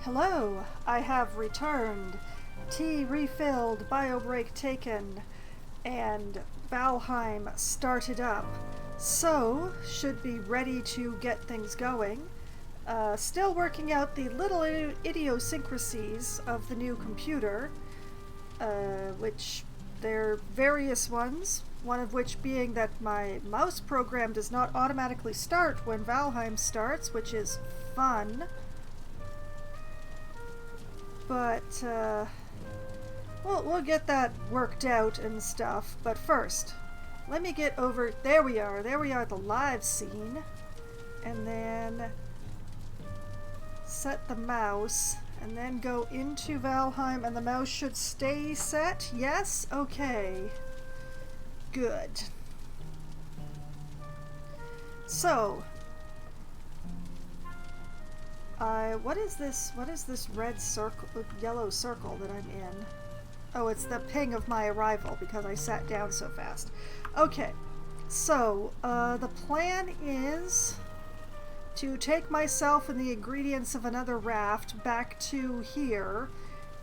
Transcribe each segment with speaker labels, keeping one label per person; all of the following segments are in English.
Speaker 1: Hello, I have returned. Tea refilled, bio break taken, and Valheim started up. So, should be ready to get things going. Still working out the little idiosyncrasies of the new computer, which they're various ones, one of which being that my mouse program does not automatically start when Valheim starts, which is fun. But, we'll get that worked out and stuff. But first, let me get over... There we are, the live scene. And then set the mouse, and then go into Valheim, and the mouse should stay set. Yes? Okay. Good. So, what is this red circle, yellow circle that I'm in? Oh, it's the ping of my arrival because I sat down so fast. Okay, so, the plan is to take myself and the ingredients of another raft back to here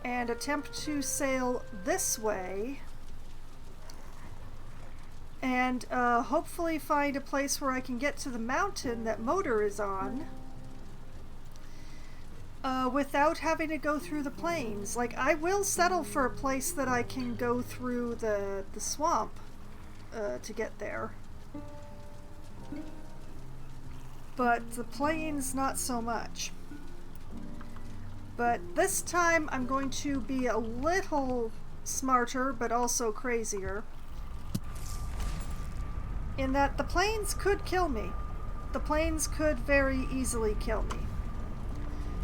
Speaker 1: and attempt to sail this way and hopefully find a place where I can get to the mountain that Motor is on without having to go through the plains. Like, I will settle for a place that I can go through the swamp to get there. But the plains, not so much. But this time I'm going to be a little smarter, but also crazier. In that the plains could kill me. The plains could very easily kill me.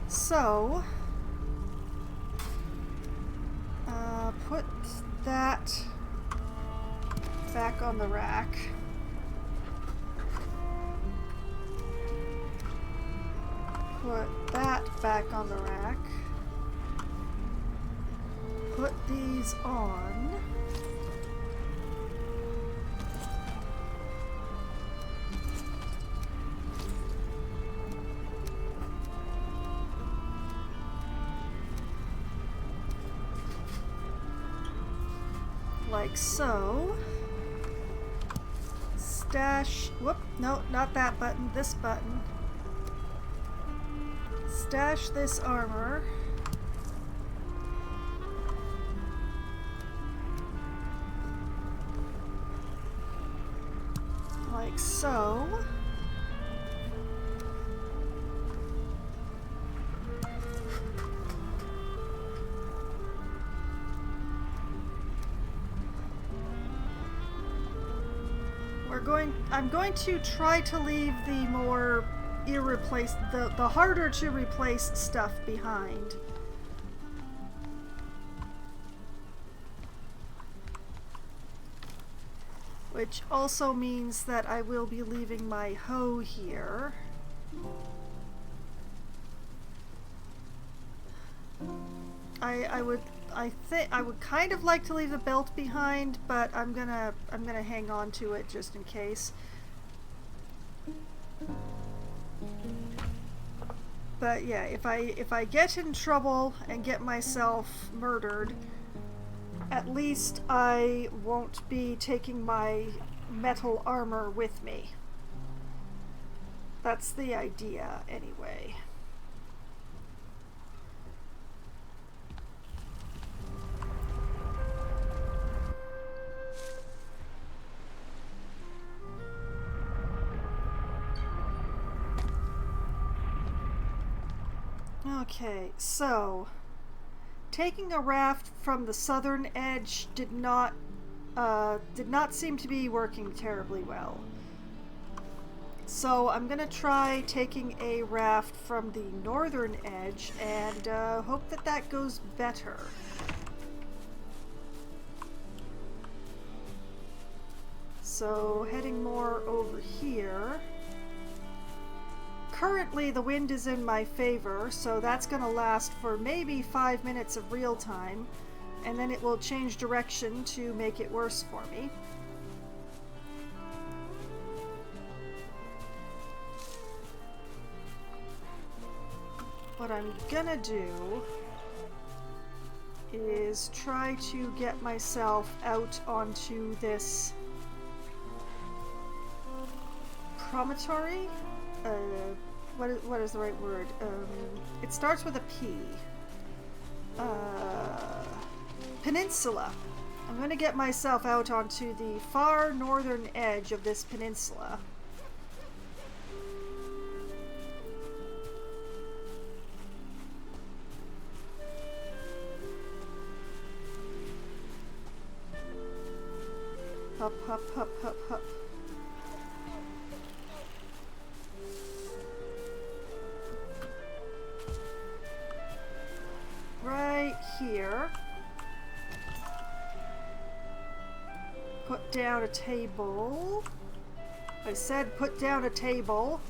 Speaker 1: So, put that back on the rack. Put that back on the rack. Put these on. Like so. Stash, whoop, no, not that button, this button. Stash this armor. Like so. I'm going to try to leave the more the harder to replace stuff behind. Which also means that I will be leaving my hoe here. I would kind of like to leave the belt behind, but I'm gonna hang on to it just in case. But yeah, if I get in trouble and get myself murdered, at least I won't be taking my metal armor with me. That's the idea, anyway. Okay, so taking a raft from the southern edge did not seem to be working terribly well. So I'm gonna try taking a raft from the northern edge and hope that that goes better. So heading more over here. Currently the wind is in my favor, so that's going to last for maybe 5 minutes of real time, and then it will change direction to make it worse for me. what I'm gonna do is try to get myself out onto this promontory. What is the right word? It starts with a P. Peninsula. I'm going to get myself out onto the far northern edge of this peninsula. Hup, hup, hup, hup, hup. Right here. Put down a table. I said put down a table.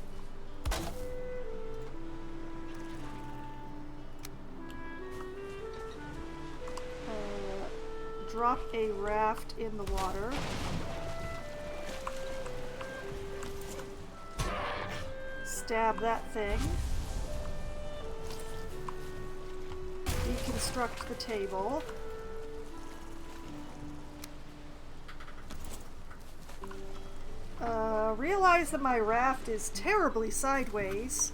Speaker 1: Drop a raft in the water. Stab that thing. Deconstruct the table. Realize that my raft is terribly sideways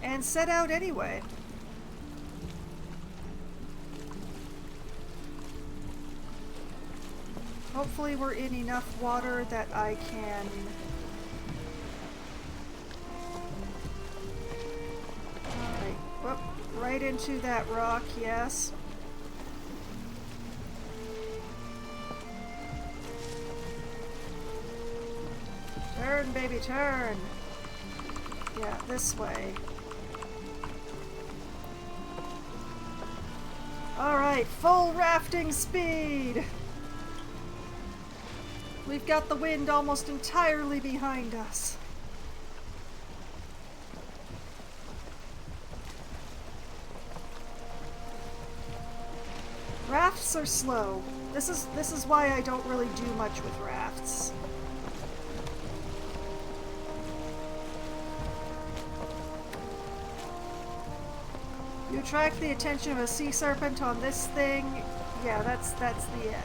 Speaker 1: and set out anyway. Hopefully we're in enough water that I can whoop, right into that rock, yes. Turn, baby, turn. Yeah, this way. Alright, full rafting speed! We've got the wind almost entirely behind us. Rafts are slow. This is why I don't really do much with rafts. You attract the attention of a sea serpent on this thing. Yeah, that's the end.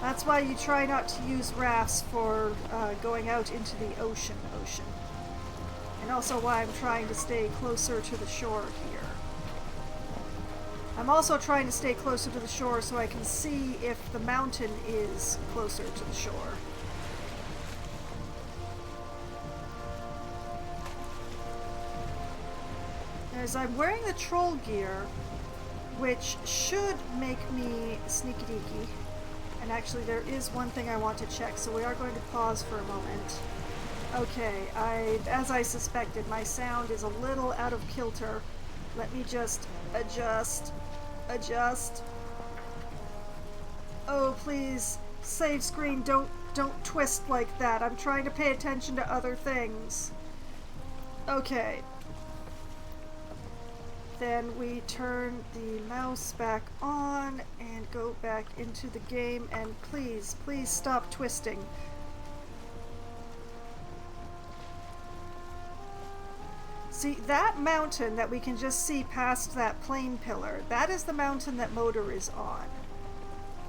Speaker 1: That's why you try not to use rafts for going out into the ocean. And also why I'm trying to stay closer to the shore here. I'm also trying to stay closer to the shore so I can see if the mountain is closer to the shore. As I'm wearing the troll gear, which should make me sneaky deaky. And actually there is one thing I want to check, so we are going to pause for a moment. Okay, as I suspected, my sound is a little out of kilter. Let me just adjust. Oh, please, save screen, don't twist like that. I'm trying to pay attention to other things. Okay. Then we turn the mouse back on and go back into the game, and please stop twisting. See, that mountain that we can just see past that plane pillar, that is the mountain that Motor is on.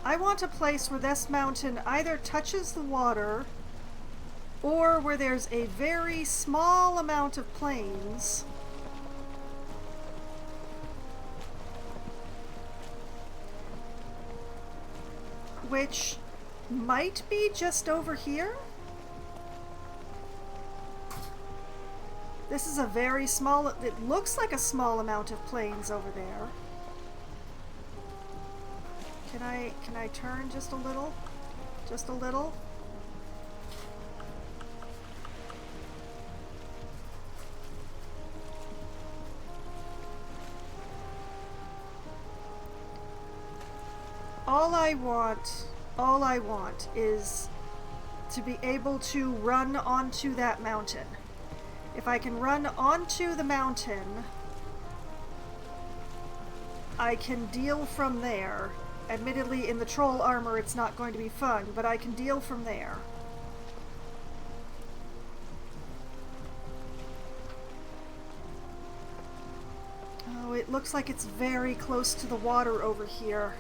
Speaker 1: I want a place where this mountain either touches the water or where there's a very small amount of plains which might be just over here. This is a very small, it looks like a small amount of plains over there. Can I turn just a little? Just a little? All I want is to be able to run onto that mountain. If I can run onto the mountain, I can deal from there. Admittedly, in the troll armor, it's not going to be fun, but I can deal from there. it looks like it's very close to the water over here.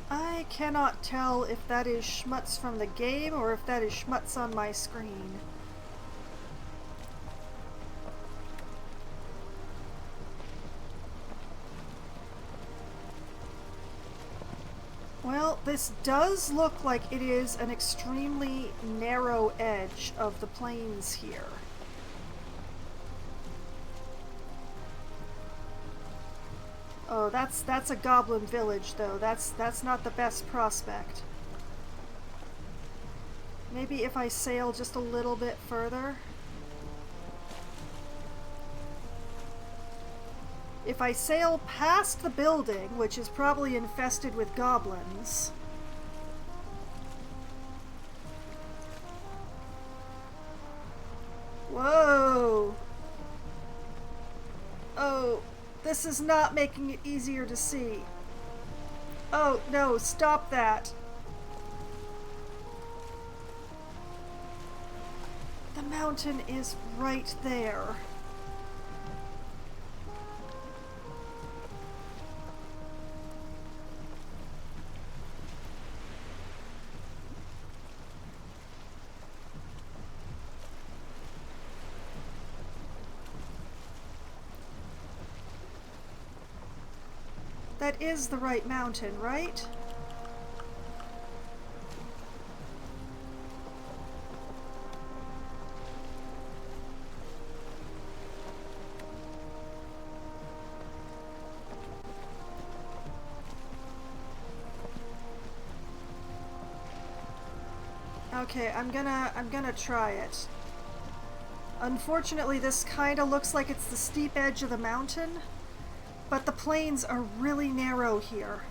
Speaker 1: I cannot tell if that is schmutz from the game or if that is schmutz on my screen. Well, this does look like it is an extremely narrow edge of the plains here. Oh, that's a goblin village, though. That's not the best prospect. Maybe if I sail just a little bit further. If I sail past the building, which is probably infested with goblins. Whoa! Oh, this is not making it easier to see. Oh, no, stop that. The mountain is right there. That is the right mountain, right? Okay, I'm gonna try it. Unfortunately, this kind of looks like it's the steep edge of the mountain. But the plains are really narrow here.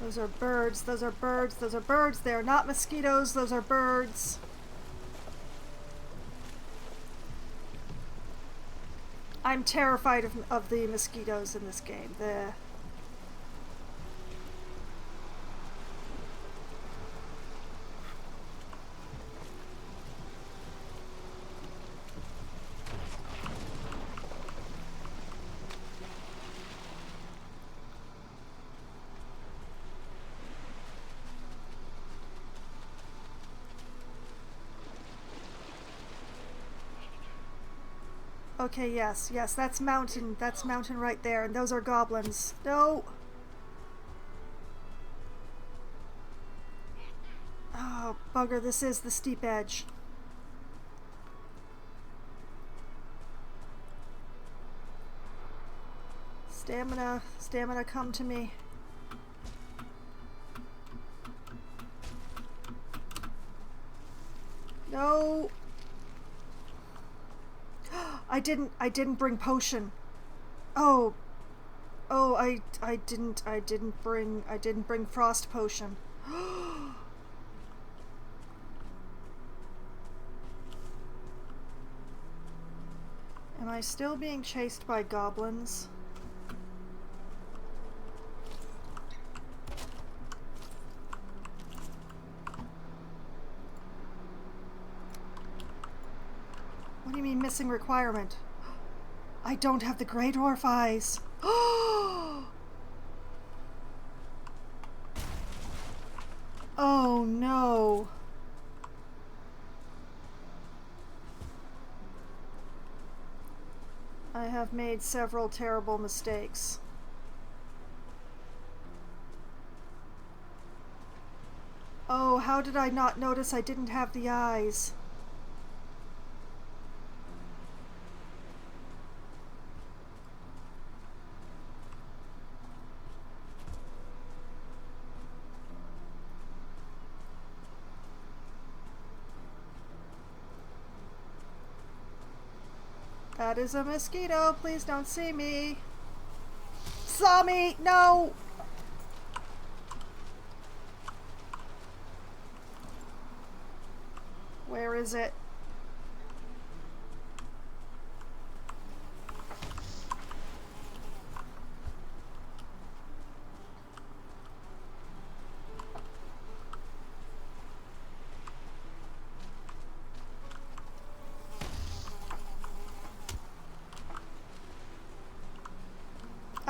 Speaker 1: Those are birds, those are birds, those are birds. They are not mosquitoes, those are birds. I'm terrified of the mosquitoes in this game. Okay, yes, that's mountain right there, and those are goblins. No! Oh, bugger, this is the steep edge. Stamina, come to me. No! I didn't bring potion. Oh, I didn't bring frost potion. Am I still being chased by goblins? What do you mean missing requirement? I don't have the Grey Dwarf eyes. Oh no. I have made several terrible mistakes. Oh, how did I not notice I didn't have the eyes? That is a mosquito. Please don't see me. Saw me! No! Where is it?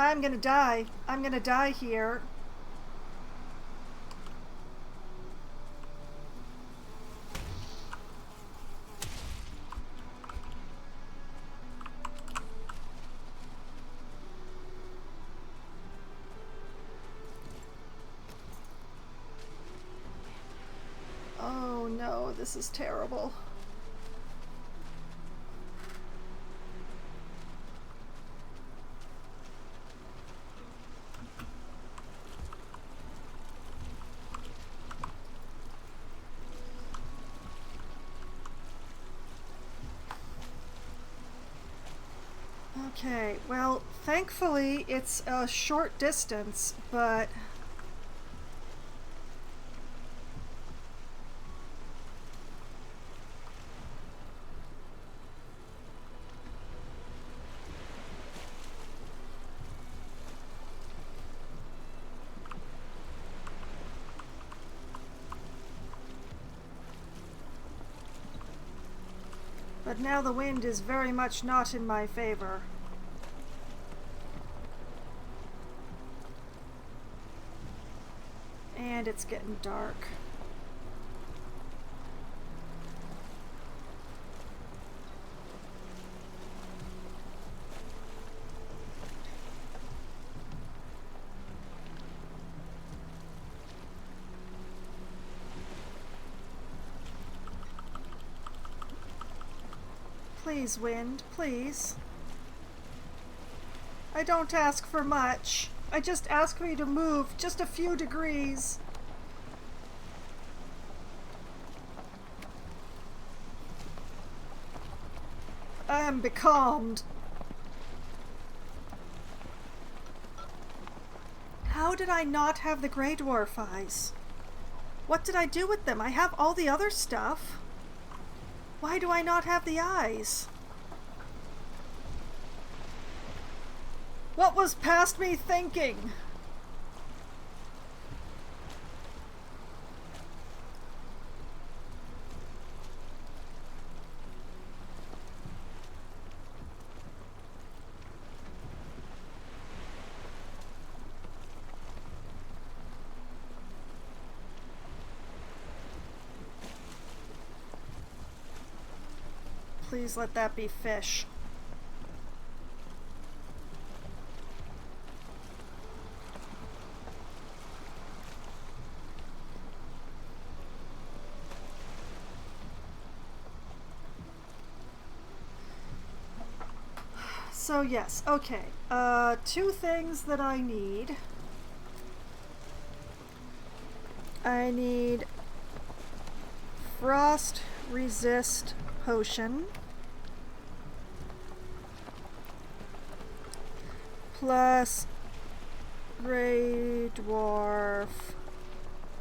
Speaker 1: I'm gonna die. I'm gonna die here. Oh no, this is terrible. Okay, well, thankfully it's a short distance, but now the wind is very much not in my favor. And it's getting dark. Please, wind, please. I don't ask for much. I just ask for you to move just a few degrees. I am becalmed. How did I not have the Grey Dwarf eyes? What did I do with them? I have all the other stuff. Why do I not have the eyes? What was past me thinking? Please let that be fish. So yes, okay. Two things that I need. I need frost resist potion plus Grey Dwarf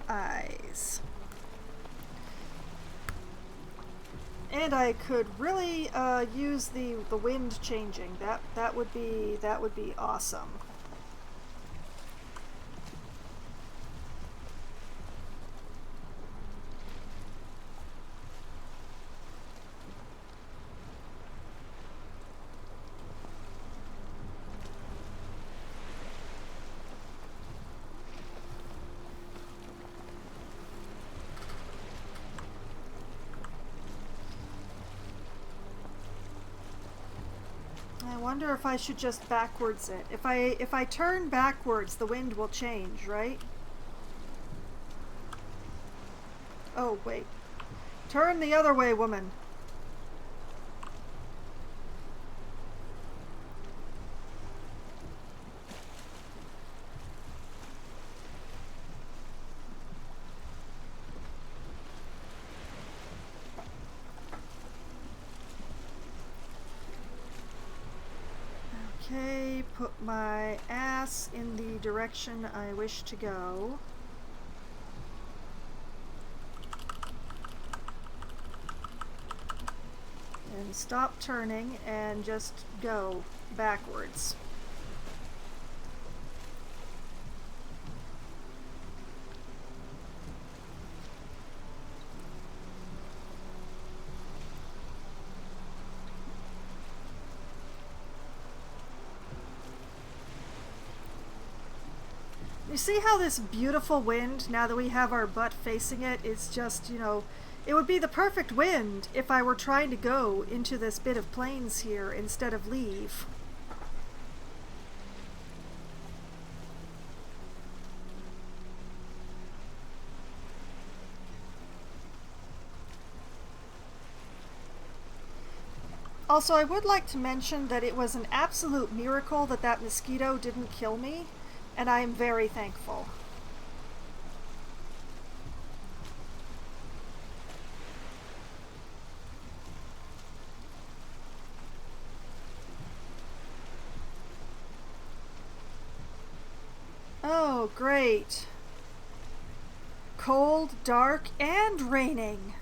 Speaker 1: eyes. And I could really use the wind changing. That would be awesome. I wonder if I should just backwards it. If I turn backwards, the wind will change, right? Oh, wait. Turn the other way, woman. Okay, put my ass in the direction I wish to go. And stop turning and just go backwards. You see how this beautiful wind, now that we have our butt facing it, is just, you know, it would be the perfect wind if I were trying to go into this bit of plains here instead of leave. Also, I would like to mention that it was an absolute miracle that that mosquito didn't kill me, and I am very thankful. Oh, great. Cold, dark, and raining.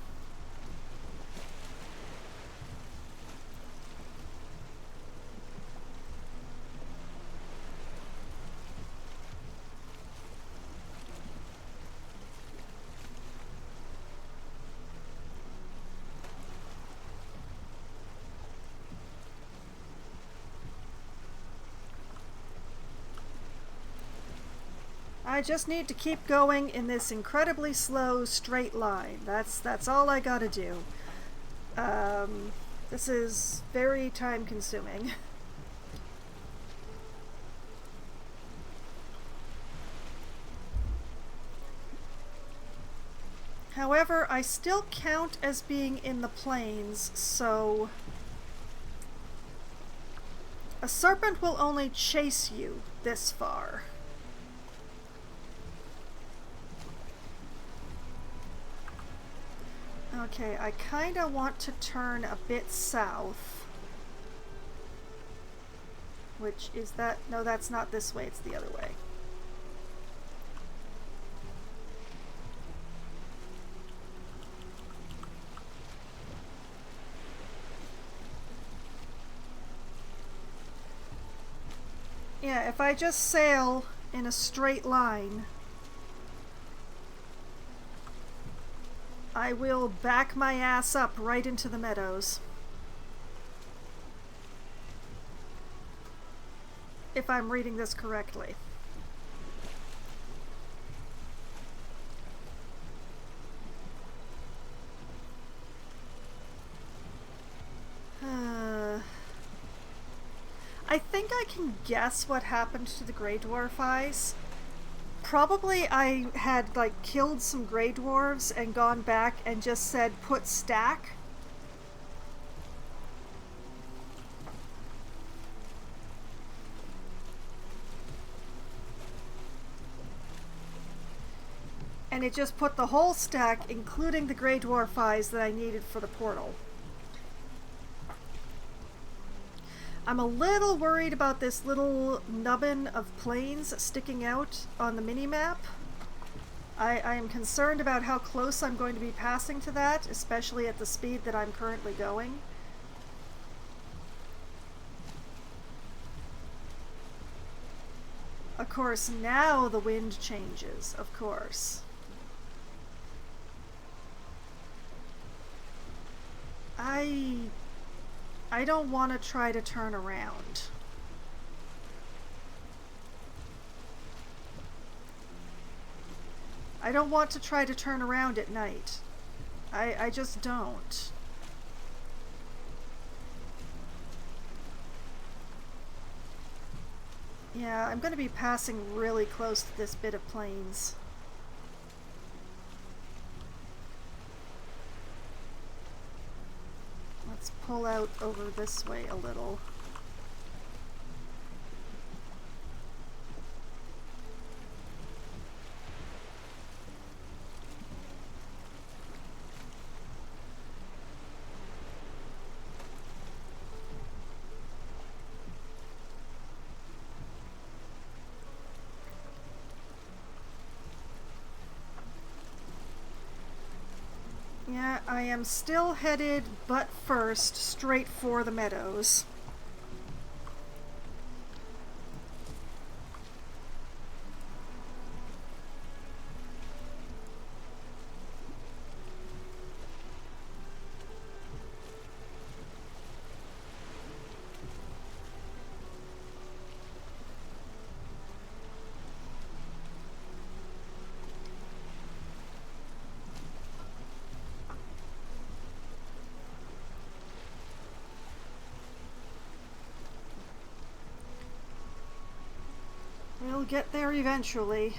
Speaker 1: I just need to keep going in this incredibly slow straight line. That's all I gotta do. This is very time consuming. However, I still count as being in the plains, so a serpent will only chase you this far. Okay, I kinda want to turn a bit south. Which is that? No, that's not this way, it's the other way. Yeah, if I just sail in a straight line, I will back my ass up right into the meadows. If I'm reading this correctly. I think I can guess what happened to the Grey Dwarf eyes. Probably I had like killed some Grey Dwarves and gone back and just said put stack. And it just put the whole stack, including the Grey Dwarf eyes that I needed for the portal. I'm a little worried about this little nubbin of plains sticking out on the mini-map. I am concerned about how close I'm going to be passing to that, especially at the speed that I'm currently going. Of course, now the wind changes, of course. I don't want to try to turn around. I don't want to try to turn around at night. I just don't. Yeah, I'm going to be passing really close to this bit of plains. Let's pull out over this way a little. Yeah, I am still headed, but first, straight for the meadows. We'll get there eventually.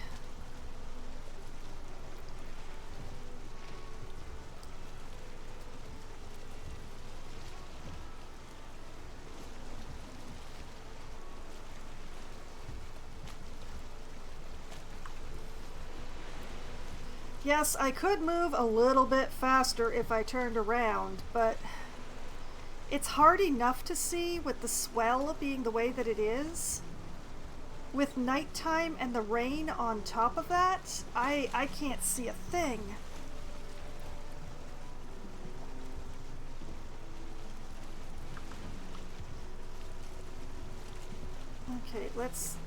Speaker 1: Yes, I could move a little bit faster if I turned around, but it's hard enough to see with the swell being the way that it is. With nighttime and the rain on top of that, I can't see a thing. Okay, let's...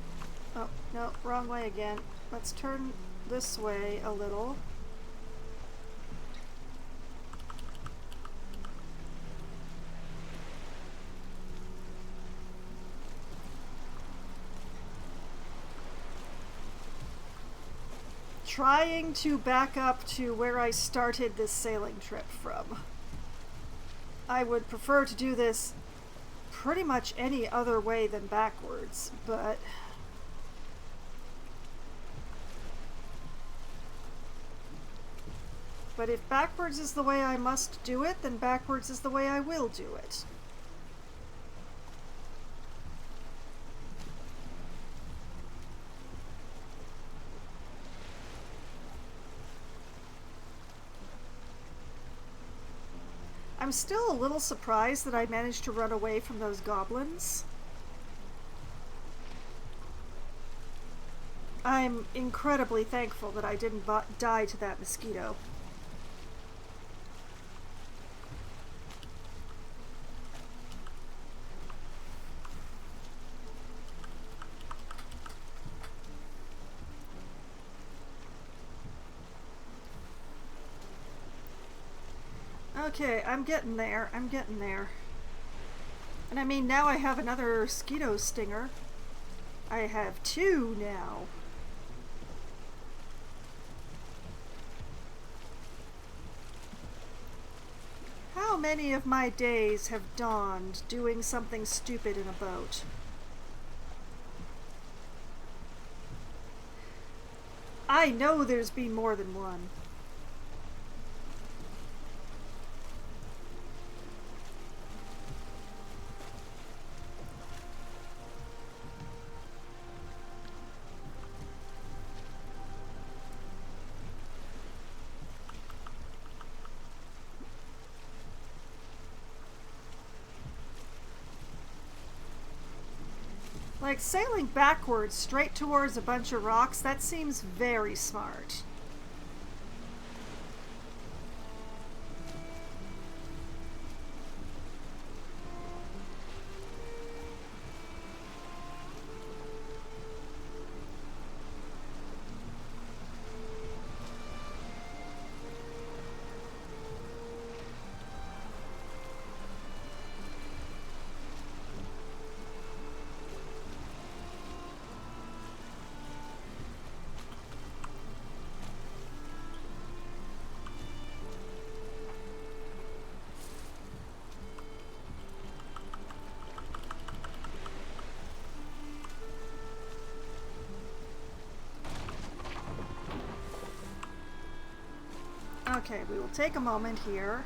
Speaker 1: Oh, no, wrong way again. Let's turn this way a little. Trying to back up to where I started this sailing trip from. I would prefer to do this pretty much any other way than backwards, but... But if backwards is the way I must do it, then backwards is the way I will do it. I'm still a little surprised that I managed to run away from those goblins. I'm incredibly thankful that I didn't die to that mosquito. Okay, I'm getting there. I'm getting there. And I mean, now I have another mosquito stinger. I have 2 now. How many of my days have dawned doing something stupid in a boat? I know there's been more than one. Like, sailing backwards straight towards a bunch of rocks, that seems very smart. Okay, we will take a moment here.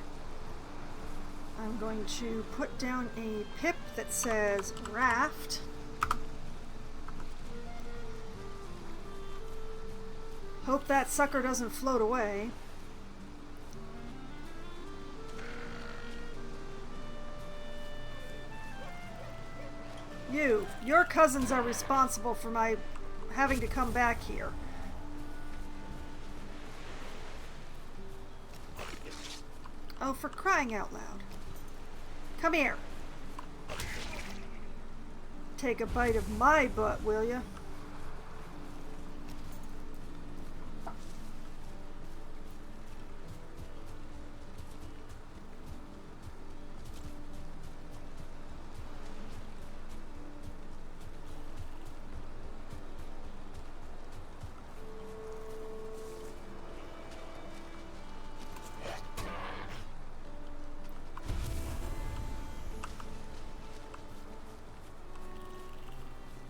Speaker 1: I'm going to put down a pip that says raft. Hope that sucker doesn't float away. Your cousins are responsible for my having to come back here. Oh, for crying out loud. Come here. Take a bite of my butt, will ya?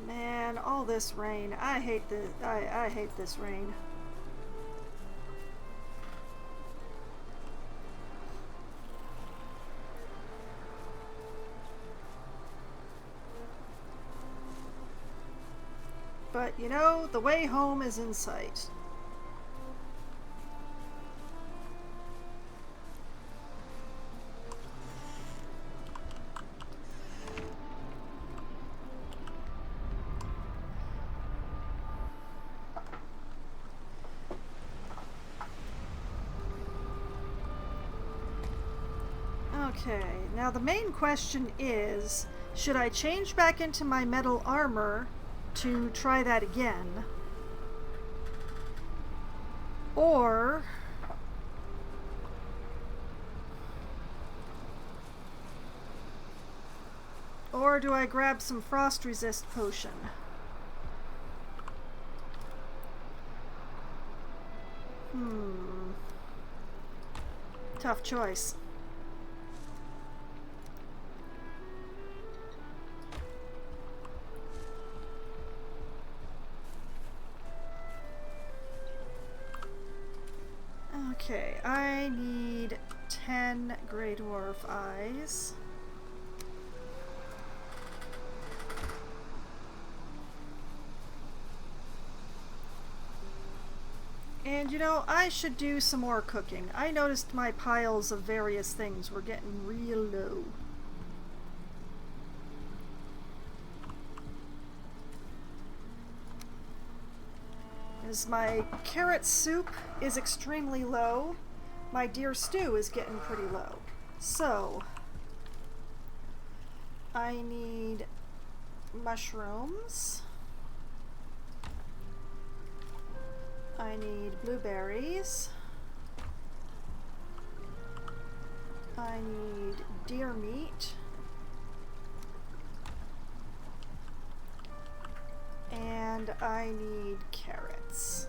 Speaker 1: Man, all this rain. I hate I hate this rain. But you know, the way home is in sight. Okay, now the main question is, should I change back into my metal armor to try that again? Or do I grab some frost resist potion? Tough choice. Okay, I need 10 Grey Dwarf eyes. And you know, I should do some more cooking. I noticed my piles of various things were getting real low. As my carrot soup is extremely low, my deer stew is getting pretty low. So, I need mushrooms. I need blueberries. I need deer meat. And I need carrots.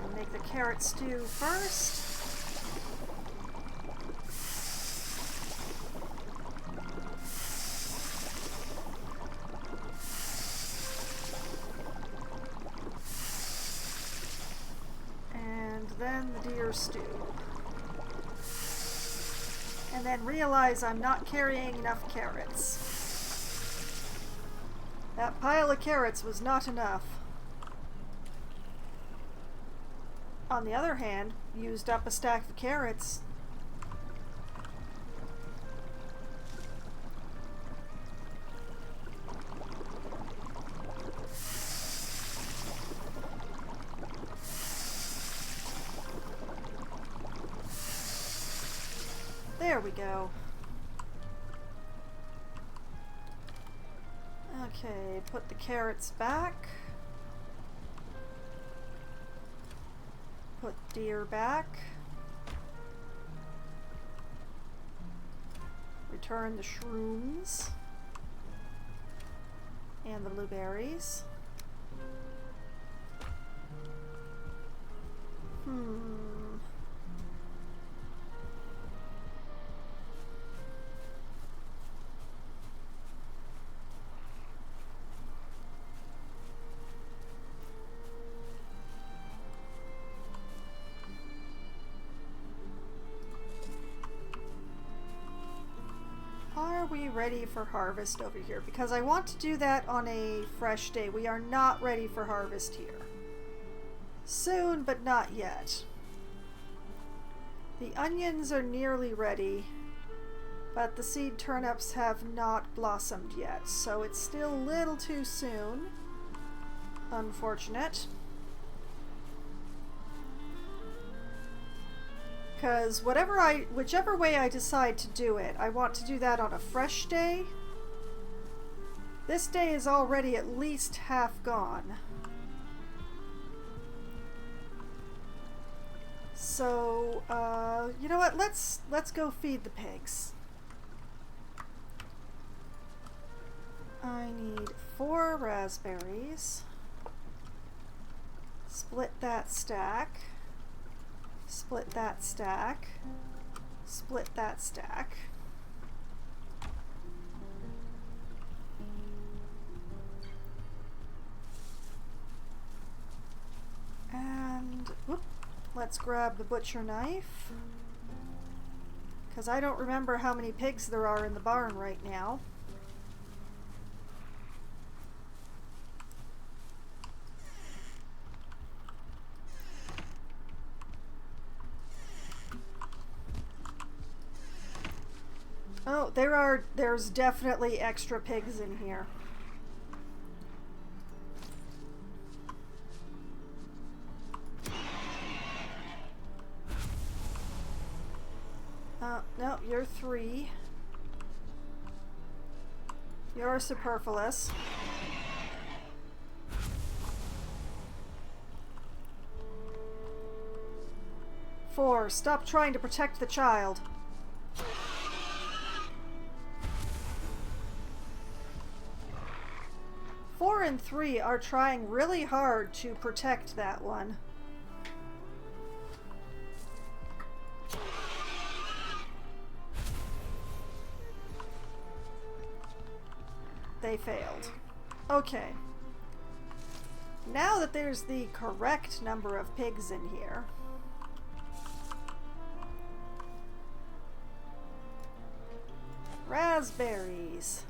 Speaker 1: I'll make the carrot stew first. And then the deer stew. And then realize I'm not carrying enough carrots. That pile of carrots was not enough. On the other hand, used up a stack of carrots. There we go. Okay, put the carrots back. Put deer back. Return the shrooms. And the blueberries. Are we ready for harvest over here? Because I want to do that on a fresh day. We are not ready for harvest here. Soon, but not yet. The onions are nearly ready. But the seed turnips have not blossomed yet, so it's still a little too soon. Unfortunate. Because whichever way I decide to do it, I want to do that on a fresh day. This day is already at least half gone. So, you know what? Let's go feed the pigs. I need 4 raspberries. Split that stack. Split that stack. Split that stack. And whoop, let's grab the butcher knife. Because I don't remember how many pigs there are in the barn right now. Oh, there's definitely extra pigs in here. No, you're 3. You're superfluous. 4, stop trying to protect the child. 4 and 3 are trying really hard to protect that one. They failed. Okay. Now that there's the correct number of pigs in here, raspberries.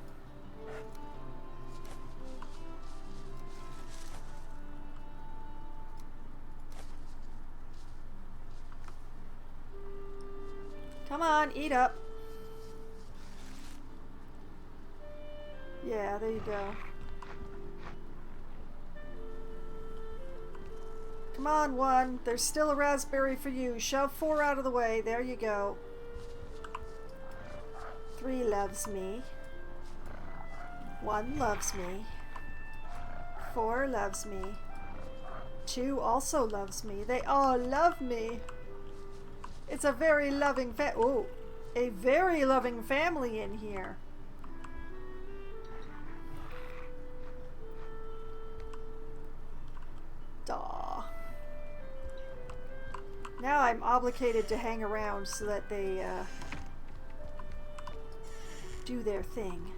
Speaker 1: Come on, eat up. Yeah, there you go. Come on, 1. There's still a raspberry for you. Shove 4 out of the way. There you go. 3 loves me. 1 loves me. 4 loves me. 2 also loves me. They all love me. It's a very loving a very loving family in here. Daw. Now I'm obligated to hang around so that they do their thing.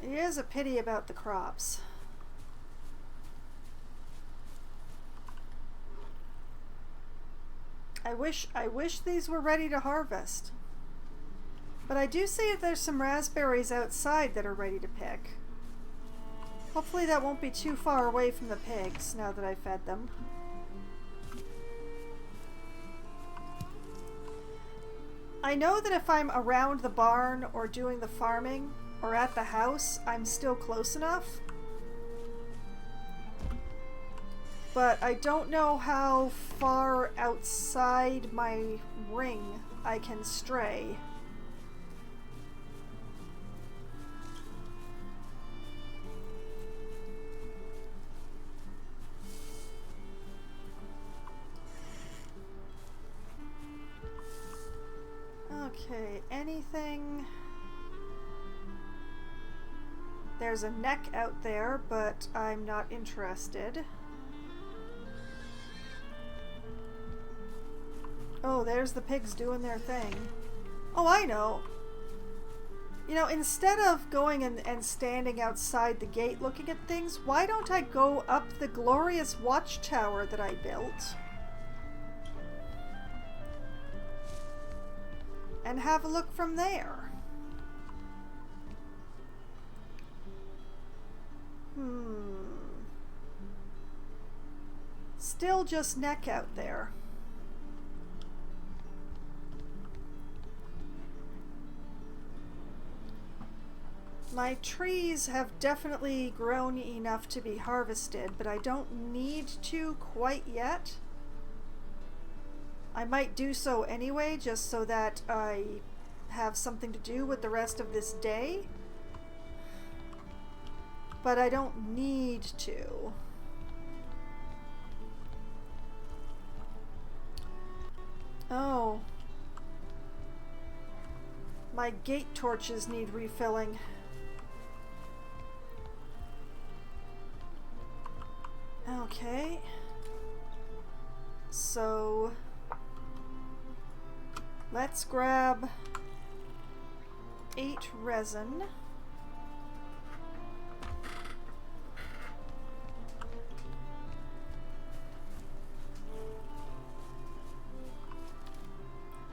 Speaker 1: It is a pity about the crops. I wish these were ready to harvest. But I do see that there's some raspberries outside that are ready to pick. Hopefully that won't be too far away from the pigs now that I fed them. I know that if I'm around the barn or doing the farming or at the house, I'm still close enough. But I don't know how far outside my ring I can stray. Okay, anything? There's a neck out there, but I'm not interested. Oh, there's the pigs doing their thing. Oh, I know. You know, instead of going and standing outside the gate looking at things, why don't I go up the glorious watchtower that I built and have a look from there? Still just neck out there. My trees have definitely grown enough to be harvested, but I don't need to quite yet. I might do so anyway, just so that I have something to do with the rest of this day. But I don't need to. Oh. My gate torches need refilling. Okay. So let's grab 8 resin.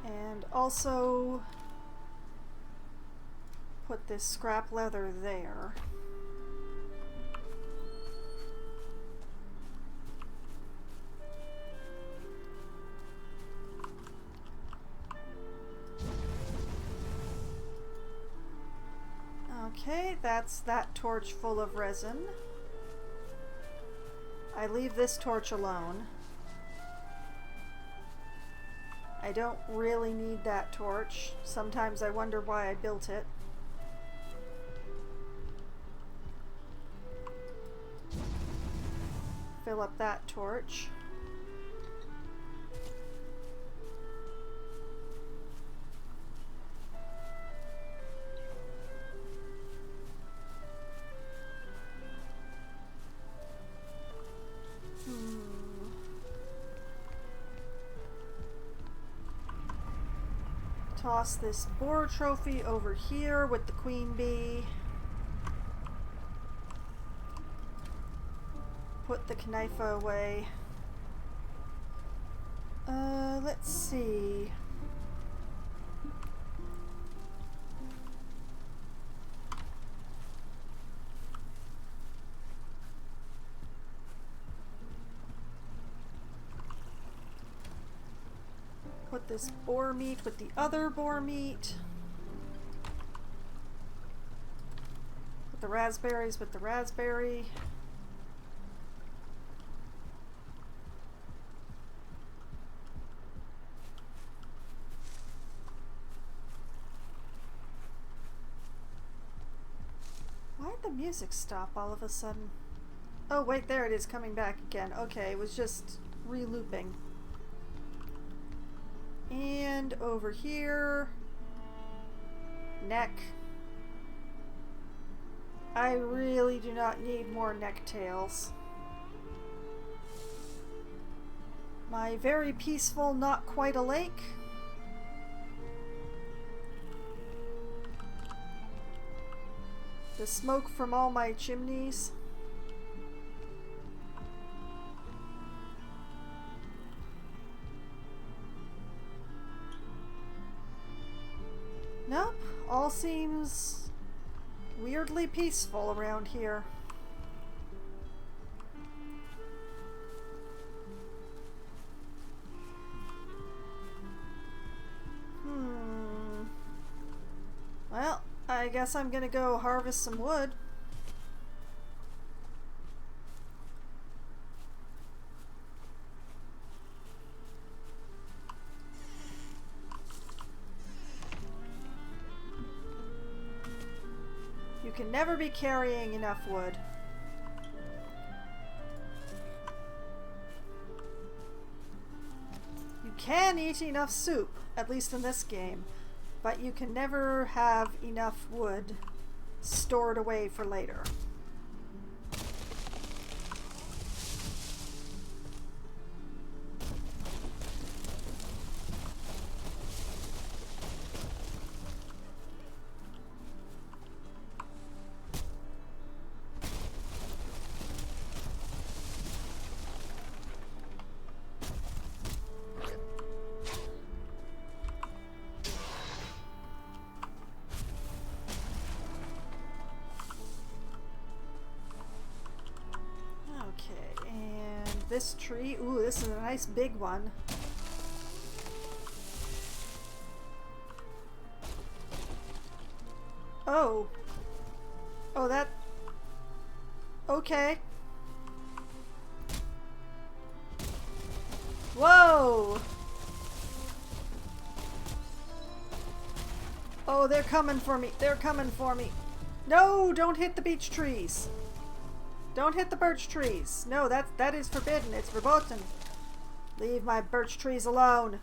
Speaker 1: And also put this scrap leather there. Okay, that's that torch full of resin. I leave this torch alone. I don't really need that torch. Sometimes I wonder why I built it. Fill up that torch. Toss this boar trophy over here with the queen bee. Put the Knifo away. Let's see. Put this boar meat with the other boar meat. Put the raspberries with the raspberry. Why'd the music stop all of a sudden? Oh wait, there it is coming back again. Okay, it was just re-looping. And over here, neck. I really do not need more necktails. My very peaceful, not quite a lake. The smoke from all my chimneys. Nope, all seems weirdly peaceful around here. Well, I guess I'm gonna go harvest some wood. You can never be carrying enough wood. You can eat enough soup, at least in this game, but you can never have enough wood stored away for later. This tree, ooh, this is a nice big one. Oh, Oh, that... Okay. Whoa! Oh, they're coming for me. They're coming for me. No, don't hit the beech trees. Don't hit the birch trees. No, that is forbidden. It's verboten. Leave my birch trees alone.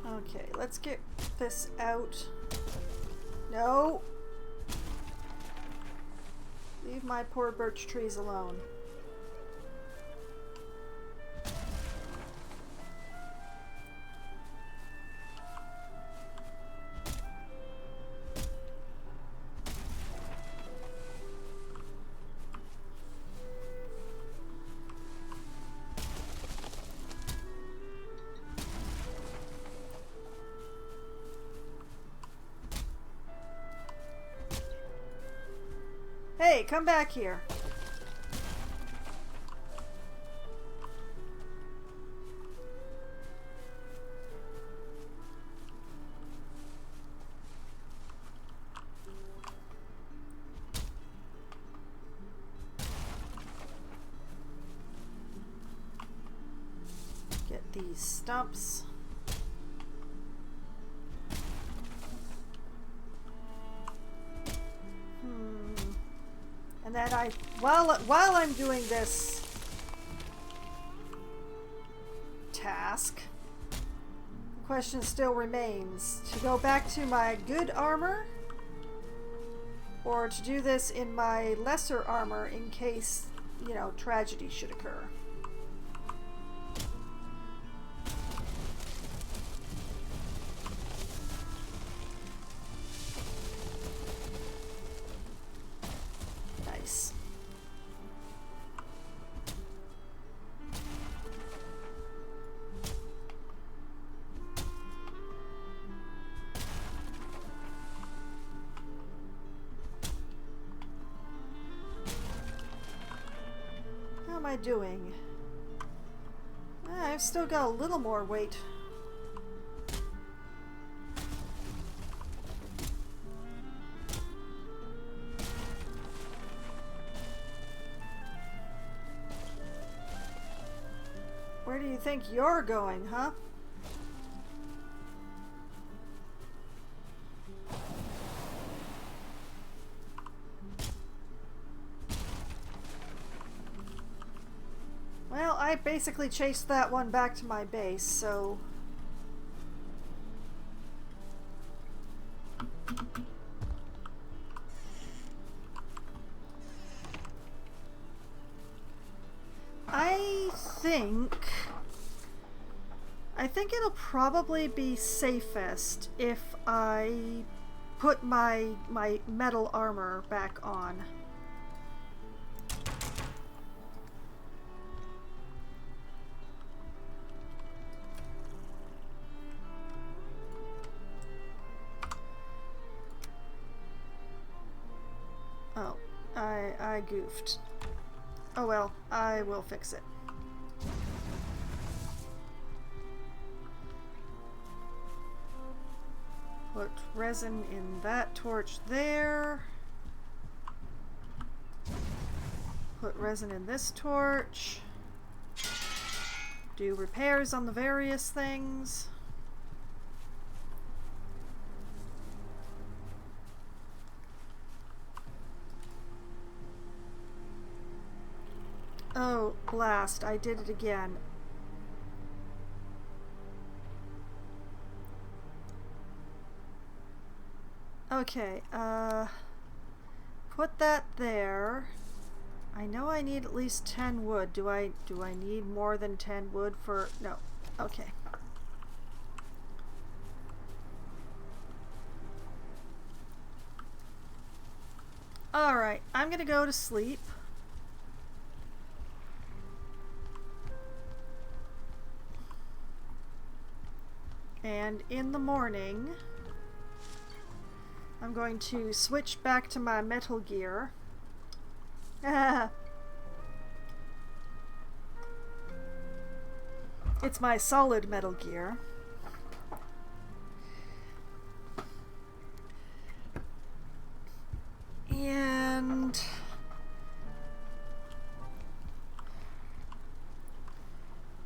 Speaker 1: Okay, let's get this out. No. Leave my poor birch trees alone. Hey, come back here. Get these stumps. And then while I'm doing this task, the question still remains to go back to my good armor or to do this in my lesser armor in case, you know, tragedy should occur. Nice. How am I doing? I've still got a little more weight. Where do you think you're going, huh? Well, I basically chased that one back to my base, so... I think it'll probably be safest if I put my metal armor back on. Oh, I goofed. Oh well, I will fix it. Put resin in that torch there. Put resin in this torch. Do repairs on the various things. Oh, blast, I did it again. Okay, put that there. I know I need at least 10 wood. Do I need more than 10 wood for... No. Okay. Alright, I'm gonna go to sleep. And in the morning, I'm going to switch back to my Metal Gear. It's my solid Metal Gear. And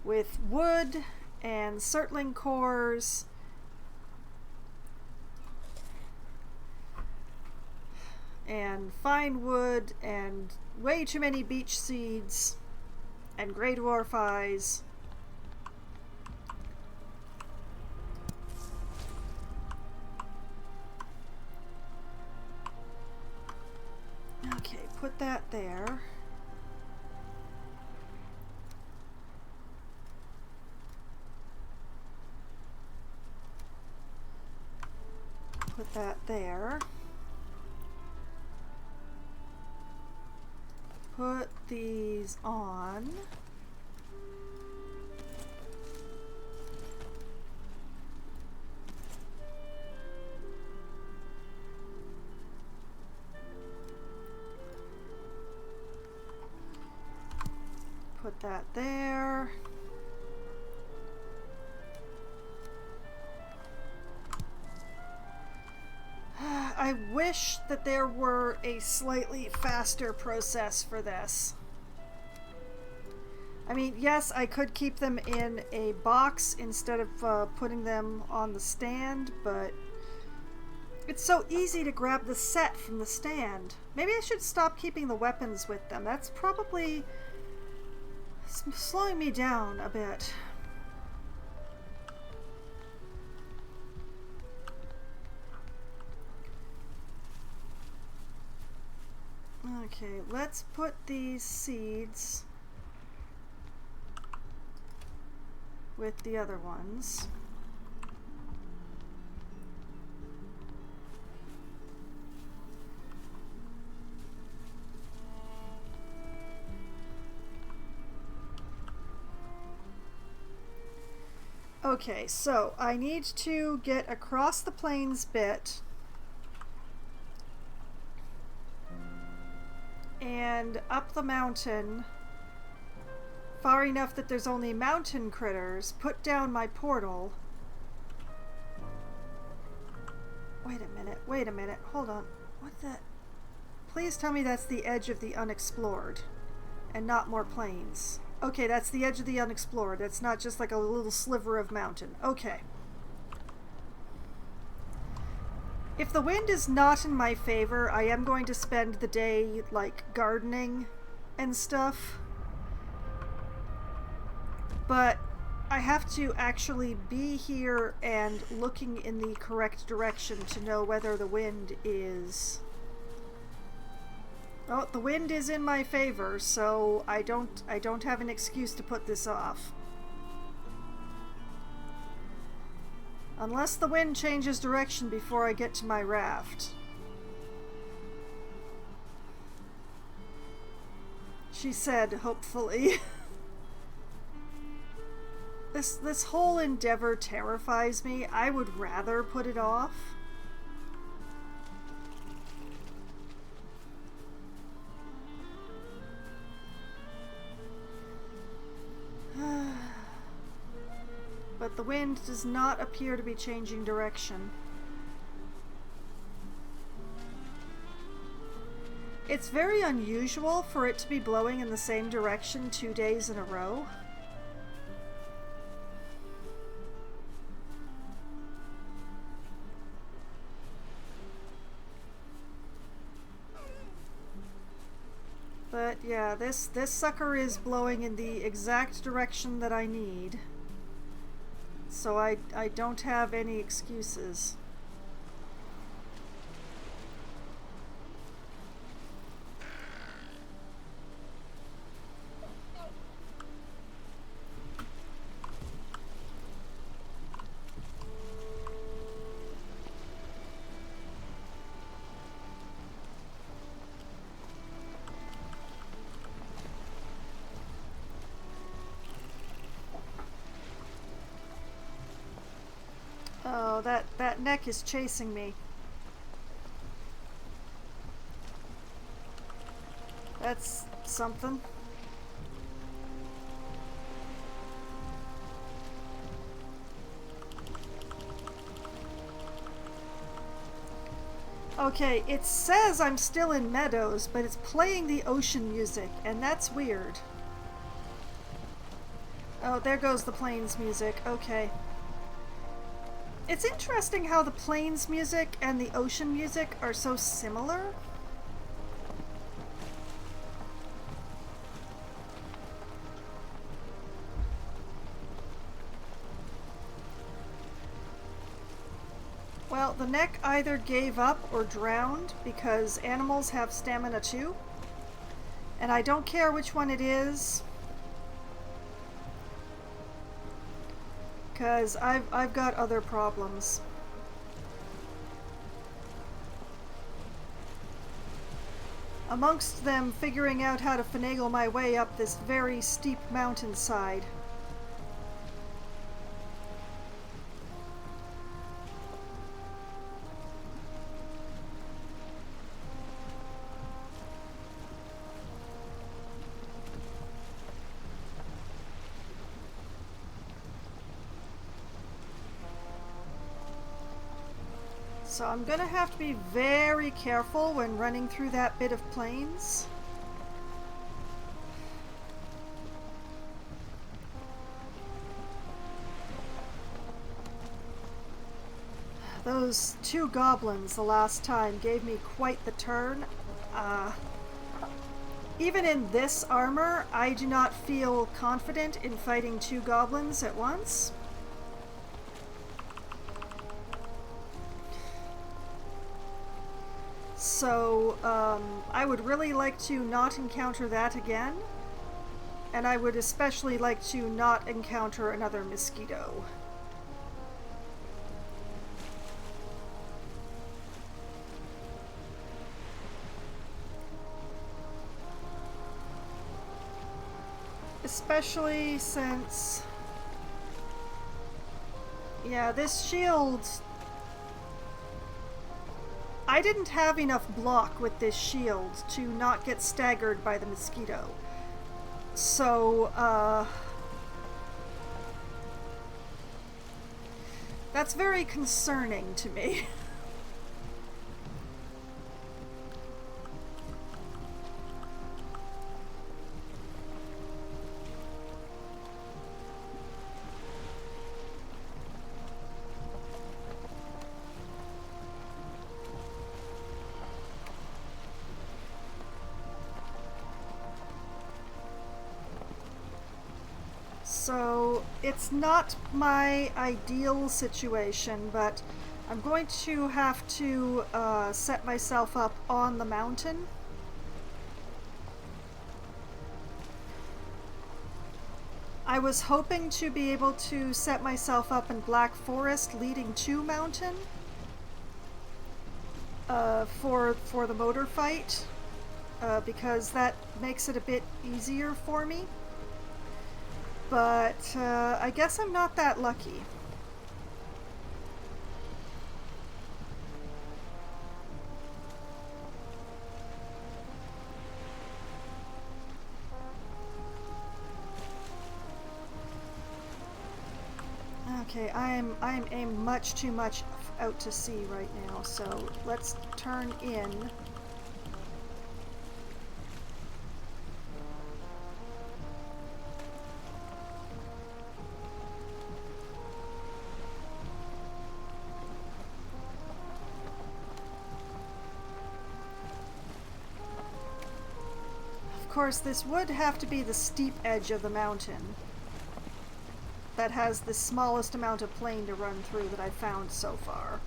Speaker 1: with wood and surtling cores and fine wood and way too many beech seeds and grey dwarf eyes. Okay, put that there. Put that there. Put these on. Put that there. I wish that there were a slightly faster process for this. I mean, yes, I could keep them in a box instead of putting them on the stand, but it's so easy to grab the set from the stand. Maybe I should stop keeping the weapons with them. That's probably slowing me down a bit. Okay, let's put these seeds with the other ones. Okay, so I need to get across the plains bit and up the mountain far enough that there's only mountain critters, put down my portal. Wait a minute, hold on. What the? Please tell me that's the edge of the unexplored and not more plains. Okay, that's the edge of the unexplored. That's not just like a little sliver of mountain. Okay. If the wind is not in my favor, I am going to spend the day, like, gardening and stuff. But I have to actually be here and looking in the correct direction to know whether the wind is... Oh, the wind is in my favor, so I don't have an excuse to put this off. Unless the wind changes direction before I get to my raft. She said, hopefully. This whole endeavor terrifies me. I would rather put it off. But the wind does not appear to be changing direction. It's very unusual for it to be blowing in the same direction 2 days in a row. But yeah, this sucker is blowing in the exact direction that I need. So I don't have any excuses. Oh, that neck is chasing me. That's something. Okay, it says I'm still in Meadows, but it's playing the ocean music, and that's weird. Oh, there goes the plains music. Okay. It's interesting how the plains music and the ocean music are so similar. Well, the neck either gave up or drowned because animals have stamina too. And I don't care which one it is, because I've got other problems. Amongst them, figuring out how to finagle my way up this very steep mountainside. So I'm gonna have to be very careful when running through that bit of plains. Those two goblins the last time gave me quite the turn. Even in this armor, I do not feel confident in fighting two goblins at once. So, I would really like to not encounter that again. And I would especially like to not encounter another mosquito. Especially since... yeah, this shield... I didn't have enough block with this shield to not get staggered by the mosquito. So, that's very concerning to me. So it's not my ideal situation, but I'm going to have to set myself up on the mountain. I was hoping to be able to set myself up in Black Forest leading to mountain for the motor fight, because that makes it a bit easier for me. But I guess I'm not that lucky. Okay, I'm aimed much too much out to sea right now, so let's turn in. Of course, this would have to be the steep edge of the mountain that has the smallest amount of plain to run through that I've found so far.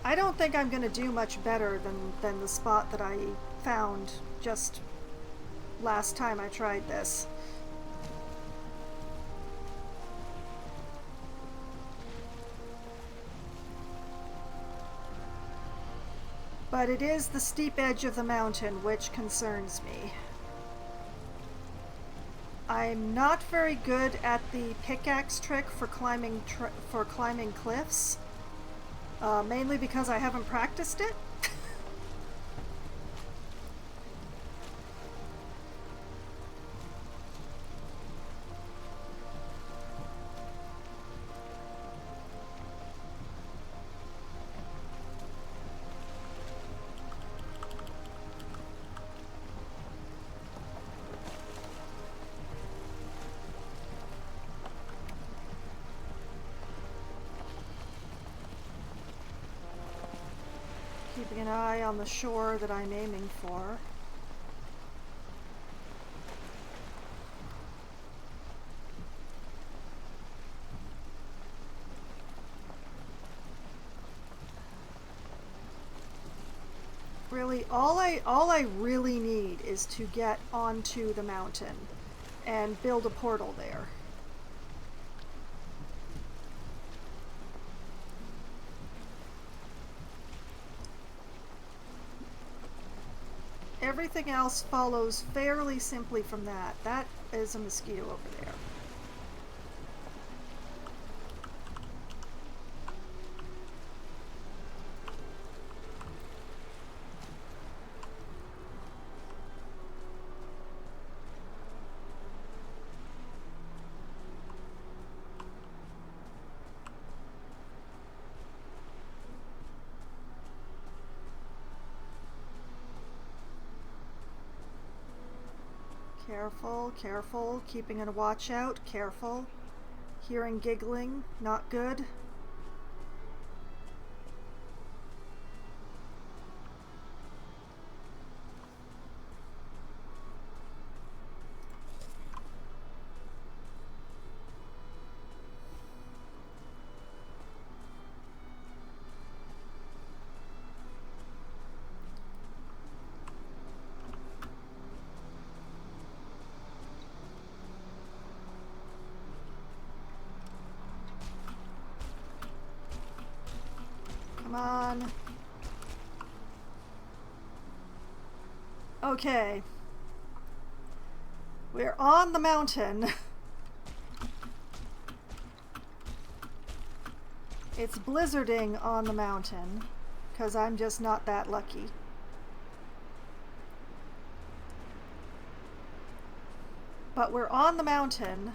Speaker 1: I don't think I'm going to do much better than the spot that I found just last time I tried this. But it is the steep edge of the mountain which concerns me. I'm not very good at the pickaxe trick for climbing cliffs, mainly because I haven't practiced it. Keeping an eye on the shore that I'm aiming for. Really, all I really need is to get onto the mountain and build a portal there. Everything else follows fairly simply from that. That is a mosquito over there. Careful, careful, keeping a watch out, careful. Hearing giggling, not good. Come on. Okay. We're on the mountain. It's blizzarding on the mountain, because I'm just not that lucky. But we're on the mountain.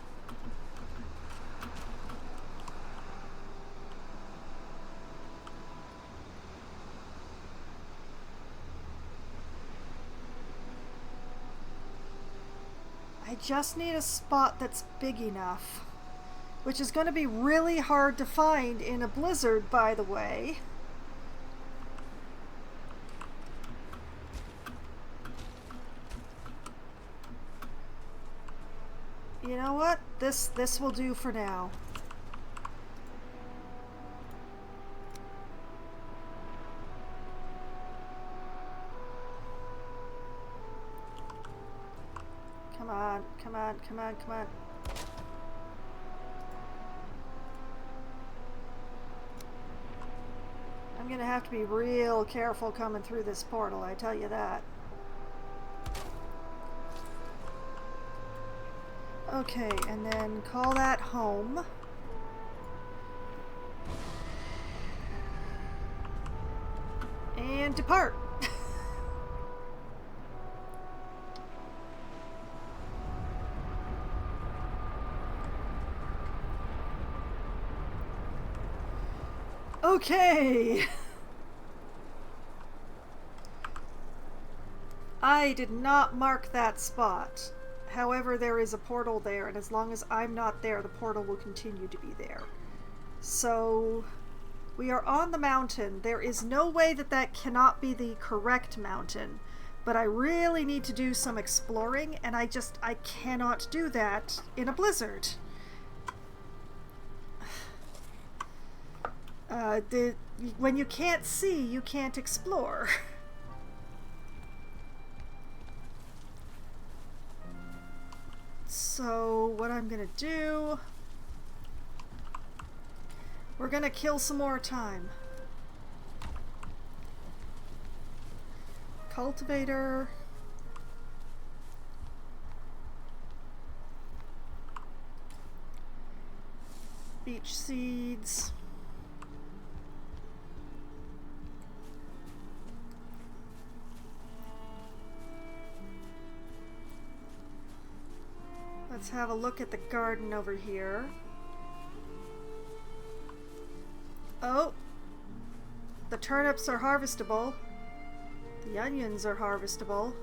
Speaker 1: I just need a spot that's big enough, which is going to be really hard to find in a blizzard, by the way. You know what? This will do for now. Come on, come on, come on, come on. I'm gonna have to be real careful coming through this portal, I tell you that. Okay, and then call that home. And depart. Okay. I did not mark that spot. However, there is a portal there, and as long as I'm not there, the portal will continue to be there. So, we are on the mountain. There is no way that that cannot be the correct mountain, but I really need to do some exploring, and I cannot do that in a blizzard. When you can't see, you can't explore. So what I'm gonna do, we're gonna kill some more time. Cultivator. Beach seeds. Let's have a look at the garden over here. Oh, the turnips are harvestable. The onions are harvestable.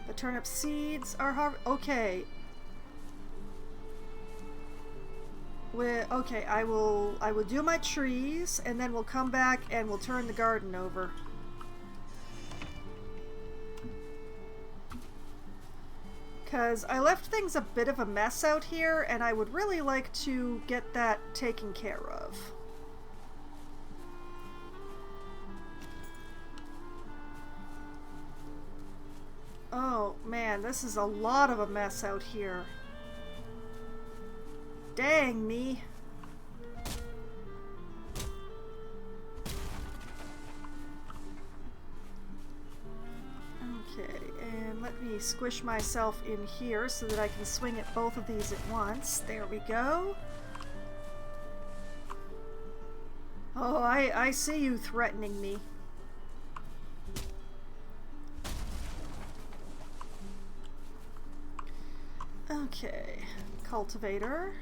Speaker 1: The turnip seeds are okay. Okay, I will do my trees, and then we'll come back and we'll turn the garden over. Because I left things a bit of a mess out here, and I would really like to get that taken care of. Oh man, this is a lot of a mess out here. Dang me. Okay, and let me squish myself in here so that I can swing at both of these at once. There we go. Oh, I see you threatening me. Okay, cultivator.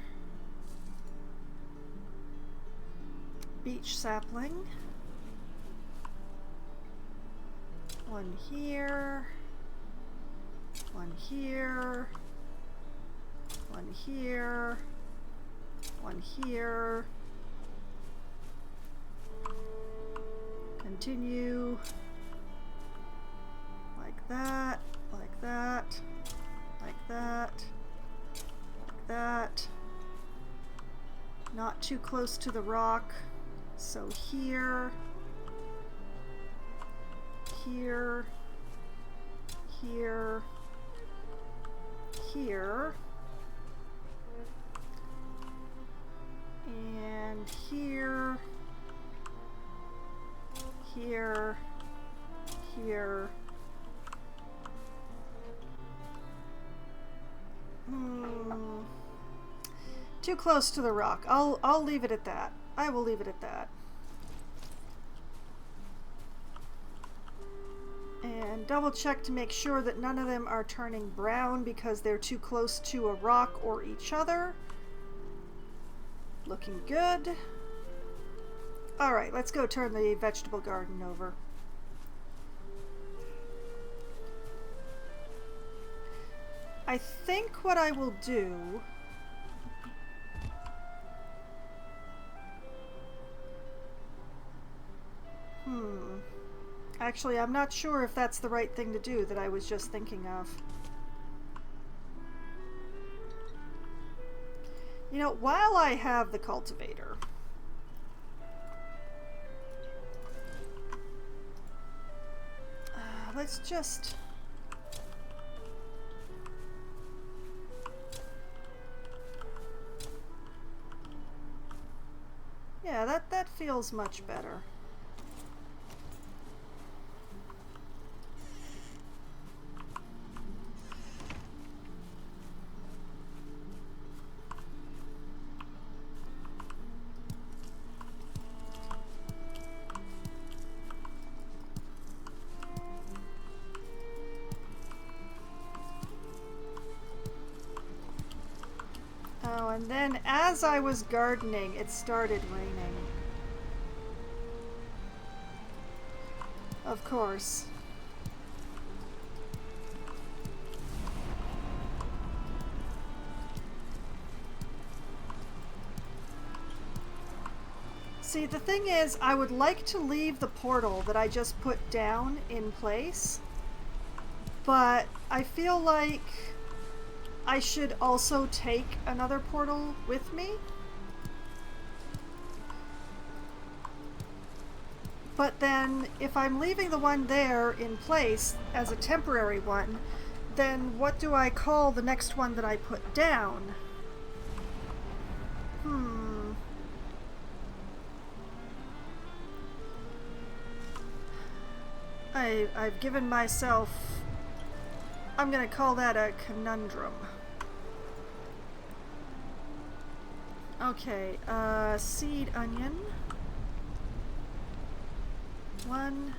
Speaker 1: Beech sapling. One here. One here. One here. One here. Continue. Like that. Like that. Like that. Like that. Not too close to the rock. So here. Here. Here. Here. And here. Here. Here. Too close to the rock. I'll leave it at that. I will leave it at that. And double check to make sure that none of them are turning brown because they're too close to a rock or each other. Looking good. Alright, let's go turn the vegetable garden over. I think what I will do... Actually, I'm not sure if that's the right thing to do that I was just thinking of. You know, while I have the cultivator... let's just... Yeah, that feels much better. Oh, and then as I was gardening, it started raining. Of course. See, the thing is, I would like to leave the portal that I just put down in place, but I feel like I should also take another portal with me. But then, if I'm leaving the one there in place as a temporary one, then what do I call the next one that I put down? I've given myself... I'm gonna call that a conundrum. Okay, seed onion. 1,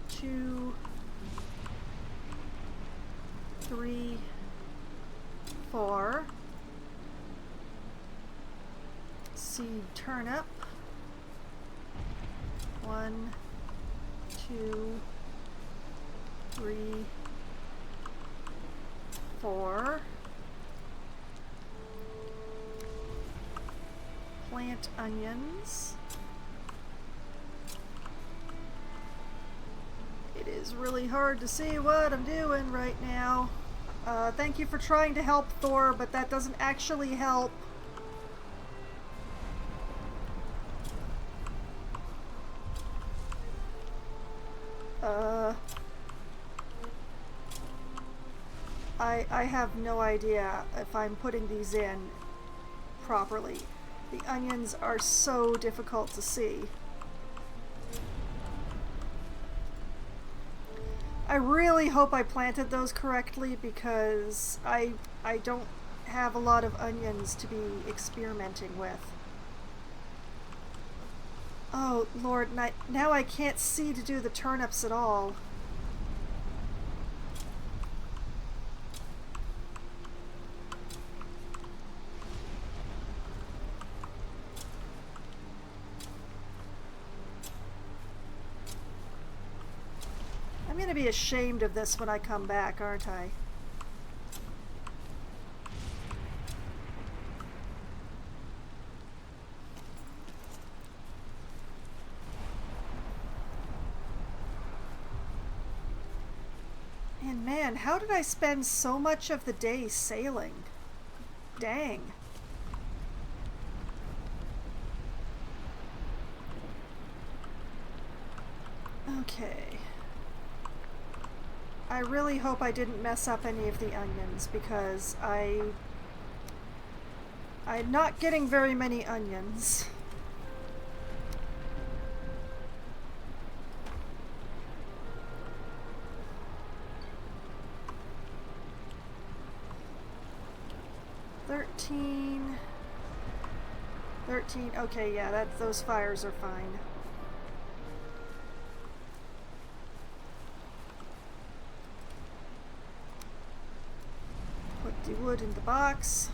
Speaker 1: 2, 3, 4. Seed turnip. 1, 2, 3, 4. Plant onions. It is really hard to see what I'm doing right now. Thank you for trying to help, Thor, but that doesn't actually help. I have no idea if I'm putting these in properly. The onions are so difficult to see. I really hope I planted those correctly because I don't have a lot of onions to be experimenting with. Oh, Lord, now I can't see to do the turnips at all. I'm gonna be ashamed of this when I come back, aren't I? And man, how did I spend so much of the day sailing? Dang. Okay. I really hope I didn't mess up any of the onions because I'm not getting very many onions. $13. Okay, yeah, those fires are fine. Put the wood in the box.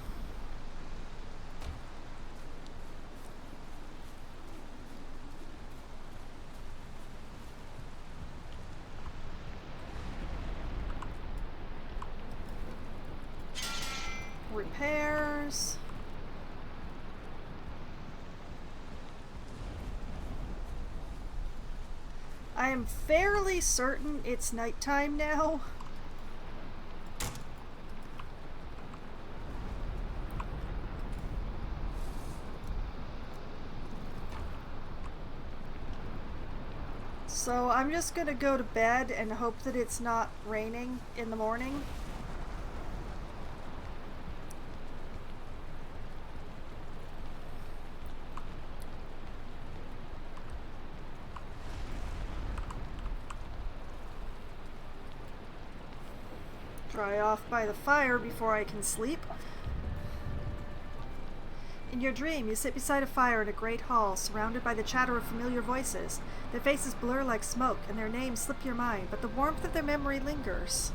Speaker 1: Repairs. I am fairly certain it's nighttime now. So I'm just gonna go to bed and hope that it's not raining in the morning. Dry off by the fire before I can sleep. In your dream, you sit beside a fire in a great hall, surrounded by the chatter of familiar voices. Their faces blur like smoke, and their names slip your mind, but the warmth of their memory lingers.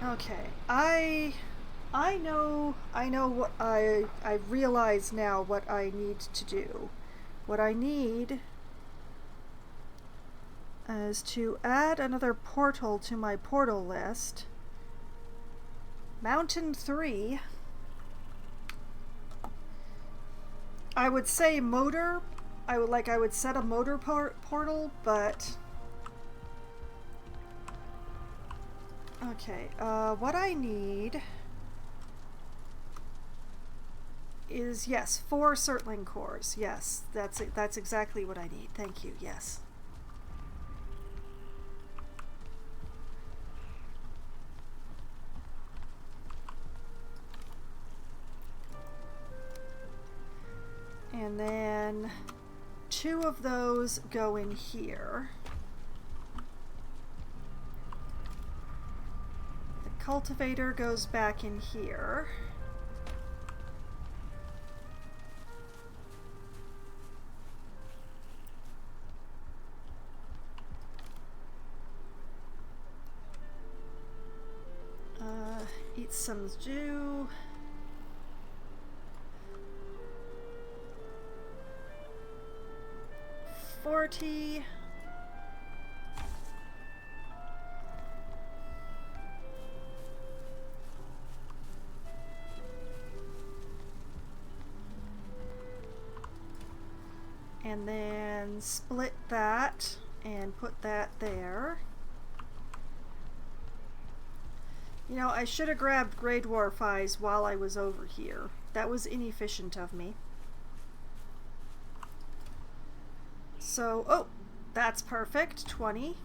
Speaker 1: Okay, I know what I realize now what I need to do. What I need is to add another portal to my portal list. Mountain 3. I would say motor. I would set a motor portal, but okay. What I need is, yes, 4 Surtling cores. Yes, that's exactly what I need. Thank you. Yes. And then 2 of those go in here. The cultivator goes back in here. Eat some stew. $40. And then split that and put that there. You know, I should have grabbed Grey Dwarf Eyes while I was over here. That was inefficient of me. So, oh, that's perfect. 20.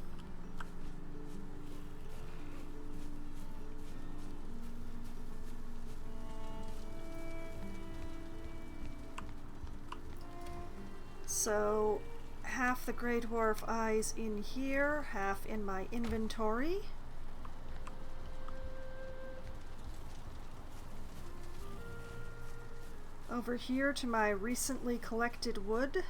Speaker 1: So, half the Grey Dwarf Eyes in here, half in my inventory. Over here to my recently collected wood,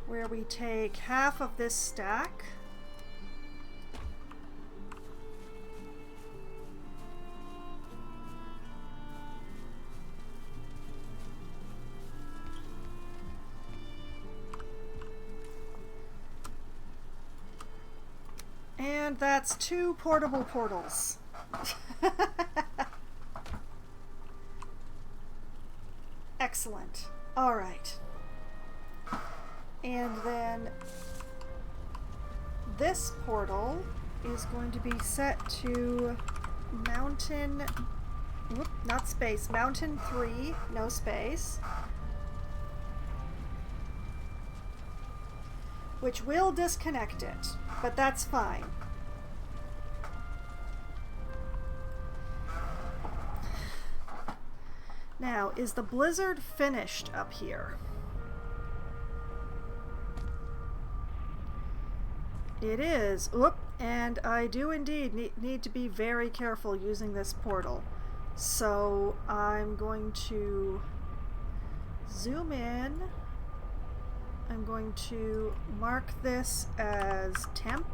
Speaker 1: where we take half of this stack. And that's 2 portable portals. Excellent. All right. And then this portal is going to be set to mountain, whoop, not space, mountain 3, no space, which will disconnect it, but that's fine. Now, is the blizzard finished up here? It is. Oop, and I do indeed need to be very careful using this portal. So I'm going to zoom in. I'm going to mark this as temp.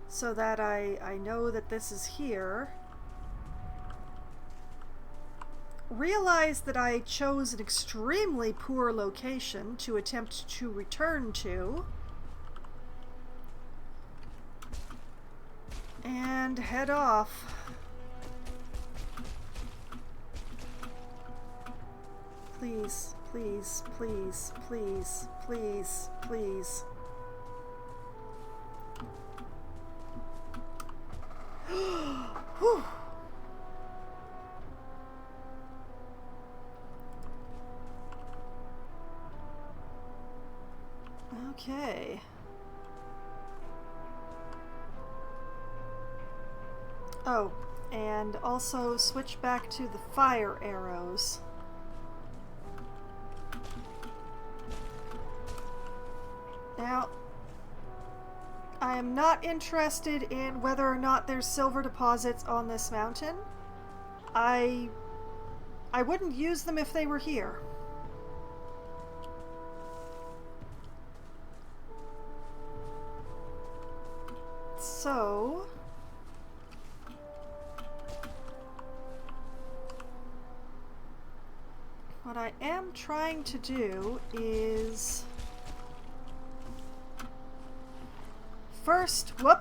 Speaker 1: So that I know that this is here. Realize that I chose an extremely poor location to attempt to return to. And head off. Please, please, please, please, please, please. Whew. Okay. Oh, and also switch back to the fire arrows. Now, I am not interested in whether or not there's silver deposits on this mountain. I wouldn't use them if they were here. So, what I am trying to do is first, whoop.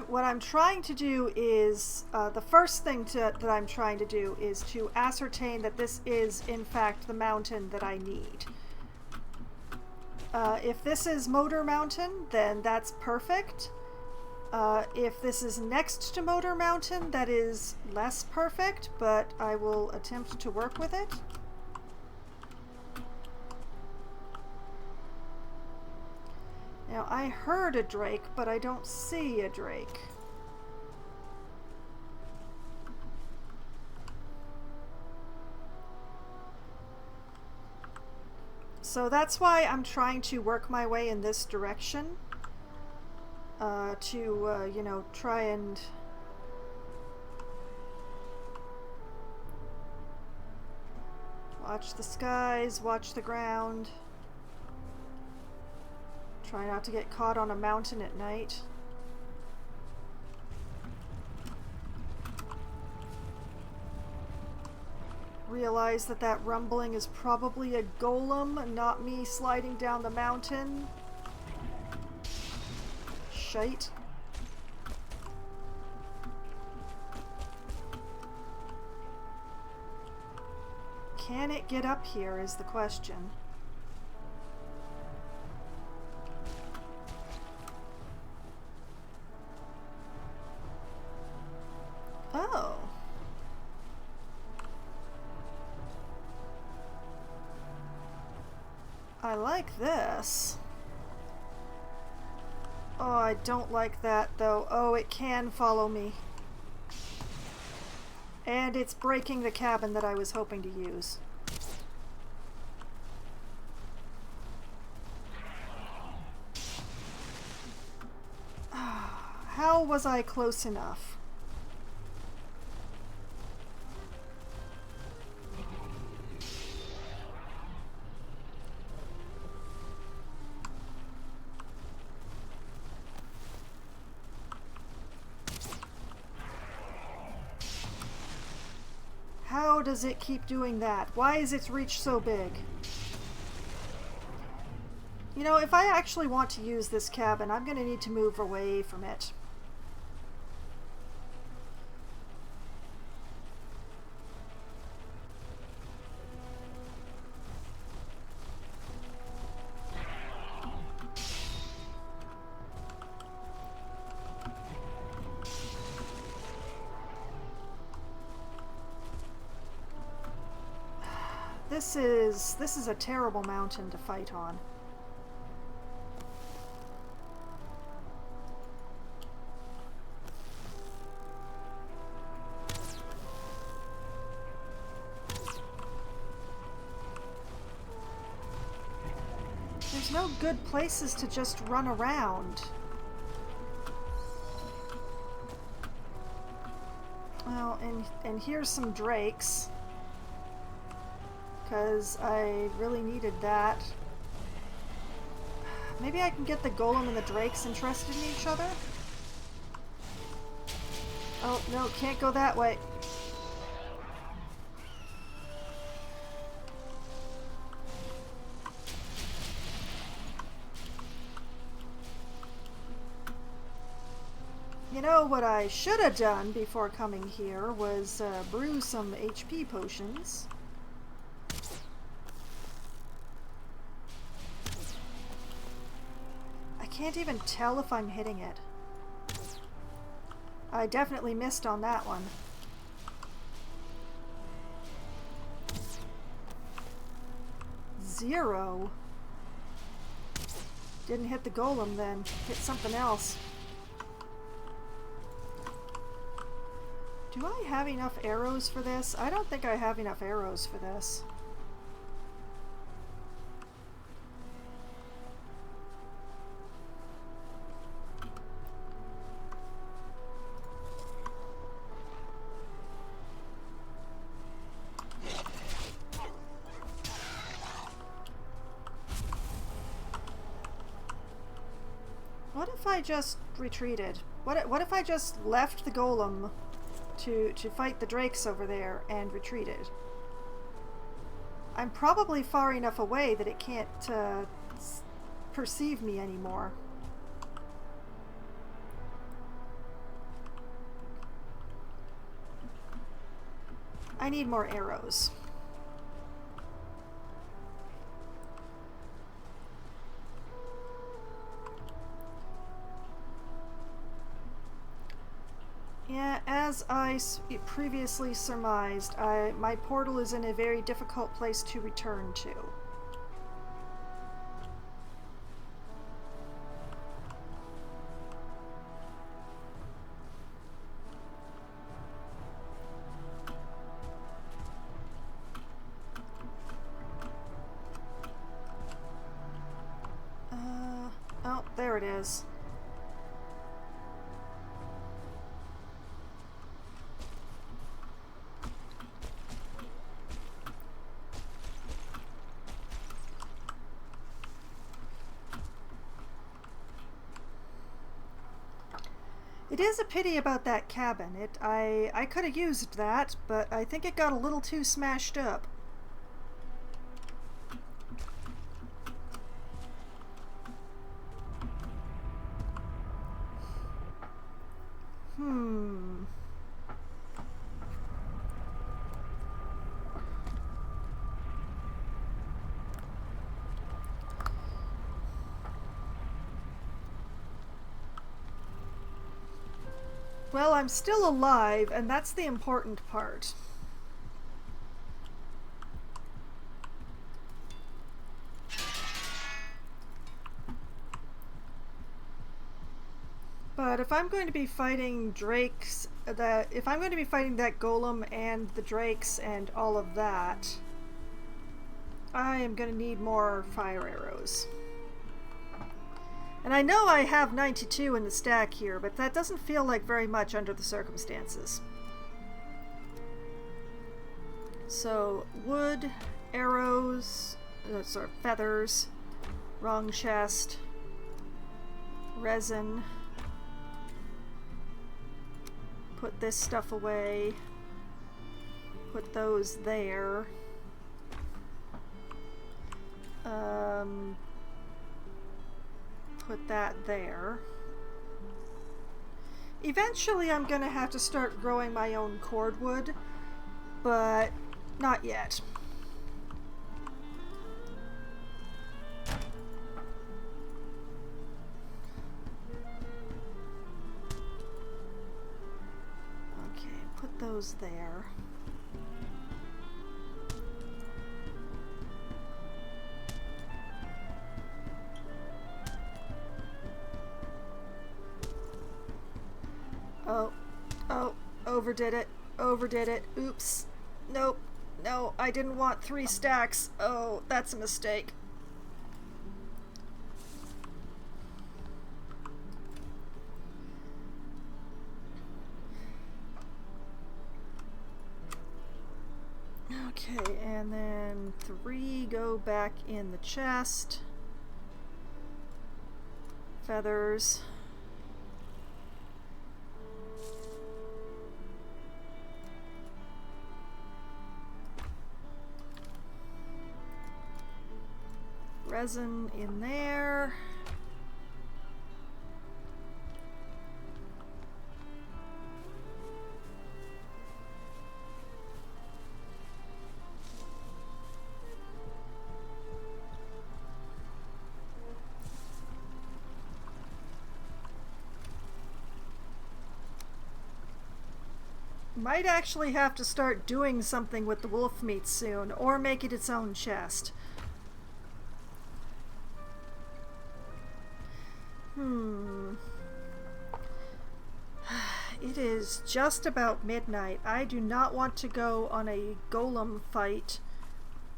Speaker 1: What I'm trying to do is, the first thing that I'm trying to do is to ascertain that this is, in fact, the mountain that I need. If this is Motor Mountain, then that's perfect. If this is next to Motor Mountain, that is less perfect, but I will attempt to work with it. Now, I heard a drake, but I don't see a drake. So that's why I'm trying to work my way in this direction. You know, try and watch the skies, watch the ground. Try not to get caught on a mountain at night. realize that that rumbling is probably a golem and not me sliding down the mountain. Shite. Can it get up here is the question. Oh. I like this. Oh, I don't like that though. Oh, it can follow me. And it's breaking the cabin that I was hoping to use. How was I close enough? How does it keep doing that? Why is its reach so big? You know, if I actually want to use this cabin, I'm going to need to move away from it. This is a terrible mountain to fight on. There's no good places to just run around. Well, and here's some drakes. Because I really needed that. Maybe I can get the golem and the drakes interested in each other? Oh, no, can't go that way. You know, what I should have done before coming here was brew some HP potions. I can't even tell if I'm hitting it. I definitely missed on that one. Zero. Didn't hit the golem then. Hit something else. Do I have enough arrows for this? I don't think I have enough arrows for this. What if I just retreated? What if I just left the golem to fight the drakes over there and retreated? I'm probably far enough away that it can't perceive me anymore. I need more arrows. Yeah, as I previously surmised, my portal is in a very difficult place to return to. Oh, there it is. It is a pity about that cabin. I could have used that, but I think it got a little too smashed up. Well, I'm still alive, and that's the important part. But if I'm going to be fighting drakes, if I'm going to be fighting that golem and the drakes and all of that, I am going to need more fire arrows. And I know I have 92 in the stack here, but that doesn't feel like very much under the circumstances. So, wood, arrows, feathers, wrong chest, resin. Put this stuff away. Put those there. Put that there. Eventually I'm gonna have to start growing my own cordwood, but not yet. Okay, put those there. Oh, overdid it, oops, nope, no, I didn't want 3 stacks, oh, that's a mistake. Okay, and then 3 go back in the chest. Feathers. Resin in there. Might actually have to start doing something with the wolf meat soon, or make it its own chest. It is just about midnight. I do not want to go on a golem fight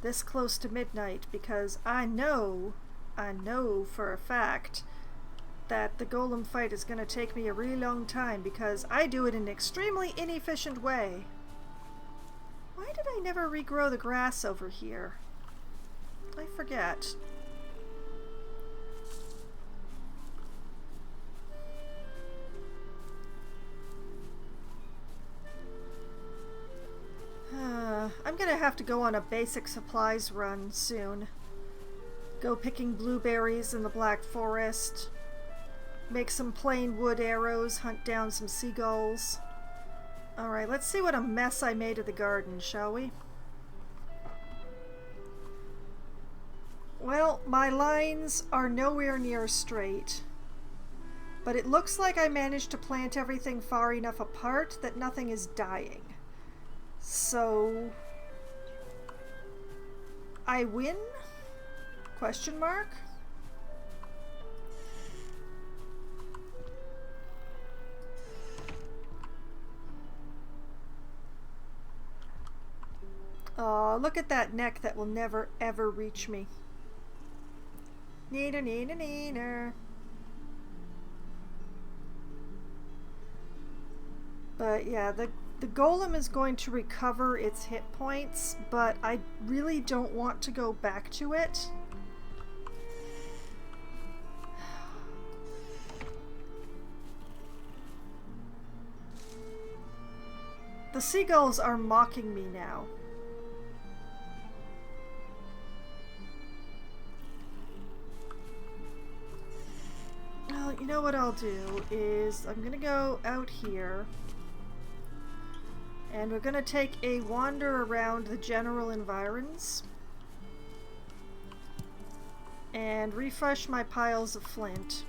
Speaker 1: this close to midnight because I know for a fact that the golem fight is going to take me a really long time because I do it in an extremely inefficient way. Why did I never regrow the grass over here? I forget. I'm gonna have to go on a basic supplies run soon. Go picking blueberries in the Black Forest. Make some plain wood arrows, hunt down some seagulls. Alright, let's see what a mess I made of the garden, shall we? Well, my lines are nowhere near straight. But it looks like I managed to plant everything far enough apart that nothing is dying. So... I win? Question mark? Aw, look at that neck that will never ever reach me. Neener, neener, neener. But yeah, the golem is going to recover its hit points, but I really don't want to go back to it. The seagulls are mocking me now. Well, you know what I'll do is I'm gonna go out here and we're gonna take a wander around the general environs and refresh my piles of flint.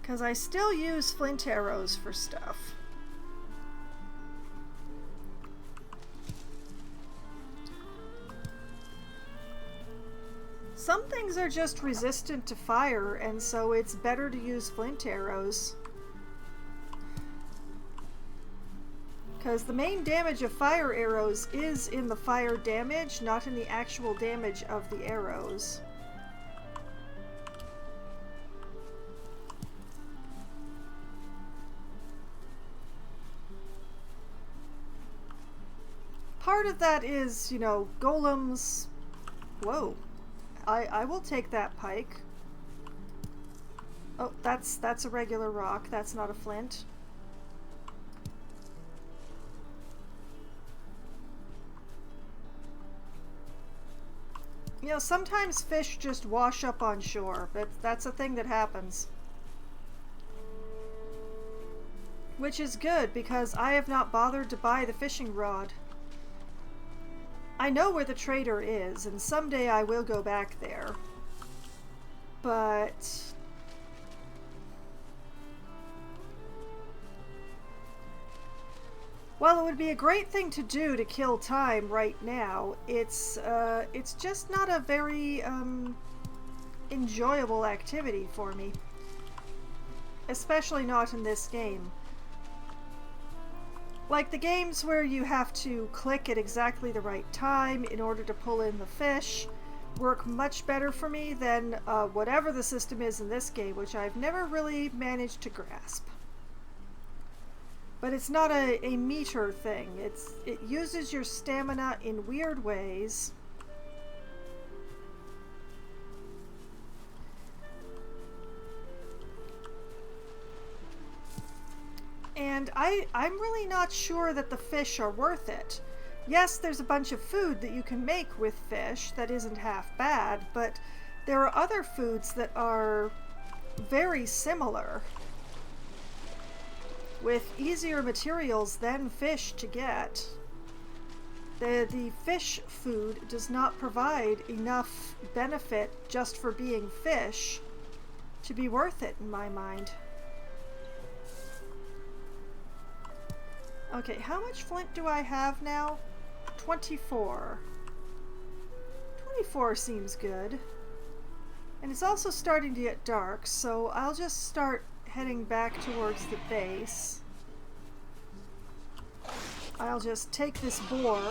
Speaker 1: Because I still use flint arrows for stuff. Some things are just resistant to fire, and so it's better to use flint arrows. Because the main damage of fire arrows is in the fire damage, not in the actual damage of the arrows. Part of that is, you know, golems. Whoa. I will take that pike. Oh, that's a regular rock. That's not a flint. You know, sometimes fish just wash up on shore, but that's a thing that happens. Which is good, because I have not bothered to buy the fishing rod. I know where the trader is, and someday I will go back there. But while it would be a great thing to do to kill time right now, it's just not a very enjoyable activity for me. Especially not in this game. Like the games where you have to click at exactly the right time in order to pull in the fish work much better for me than whatever the system is in this game, which I've never really managed to grasp. But it's not a meter thing. It uses your stamina in weird ways. And I'm really not sure that the fish are worth it. Yes, there's a bunch of food that you can make with fish that isn't half bad, but there are other foods that are very similar with easier materials than fish to get. The fish food does not provide enough benefit just for being fish to be worth it in my mind. Okay, how much flint do I have now? 24. 24 seems good. And it's also starting to get dark, so I'll just start heading back towards the base. I'll just take this boar.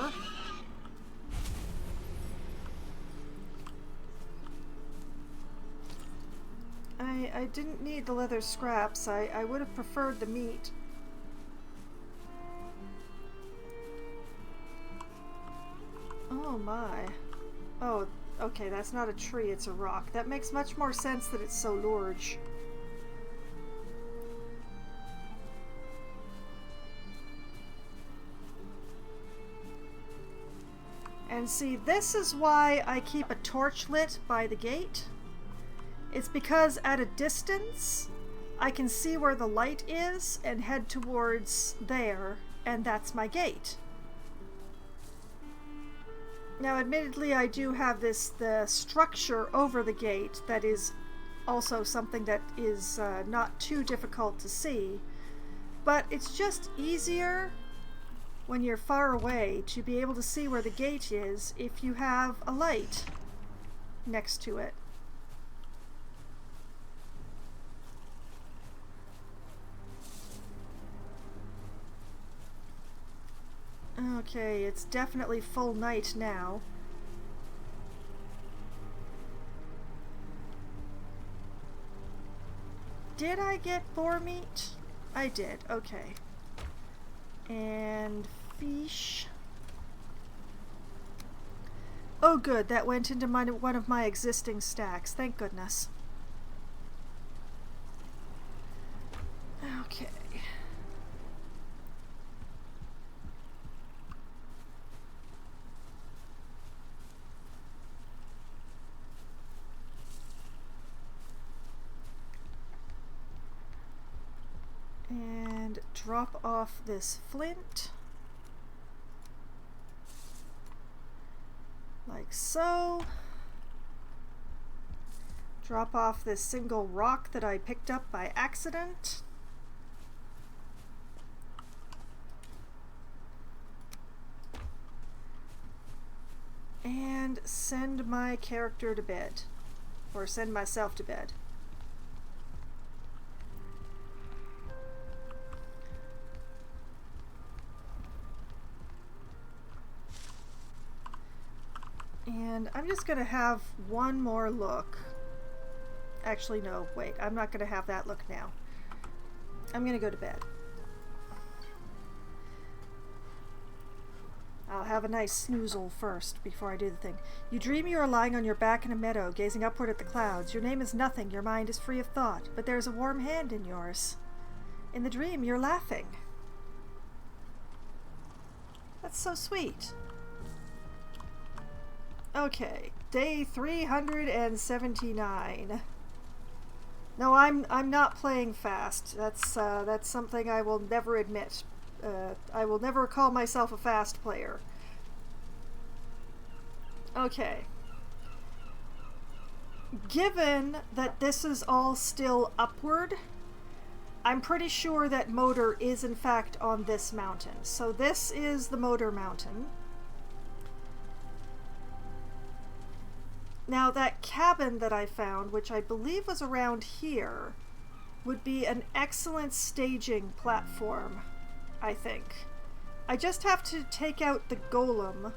Speaker 1: I didn't need the leather scraps. I would have preferred the meat. Oh my. Oh, okay, that's not a tree, it's a rock. That makes much more sense that it's so large. And see, this is why I keep a torch lit by the gate. It's because at a distance, I can see where the light is and head towards there, and that's my gate. Now, admittedly, I do have the structure over the gate that is also something that is not too difficult to see, but it's just easier when you're far away to be able to see where the gate is if you have a light next to it. Okay, it's definitely full night now. Did I get boar meat? I did, okay. And fish. Oh good, that went into one of my existing stacks, thank goodness. Okay. And drop off this flint. Like so. Drop off this single rock that I picked up by accident. And send my character to bed. Or send myself to bed. And I'm just going to have one more look. Actually, no, wait. I'm not going to have that look now. I'm going to go to bed. I'll have a nice snoozle first before I do the thing. You dream you are lying on your back in a meadow, gazing upward at the clouds. Your name is nothing. Your mind is free of thought. But there is a warm hand in yours. In the dream, you're laughing. That's so sweet. Okay, day 379. No, I'm not playing fast. That's something I will never admit. I will never call myself a fast player. Okay. Given that this is all still upward, I'm pretty sure that Moder is in fact on this mountain. So this is the Moder mountain. Now that cabin that I found, which I believe was around here, would be an excellent staging platform, I think. I just have to take out the golem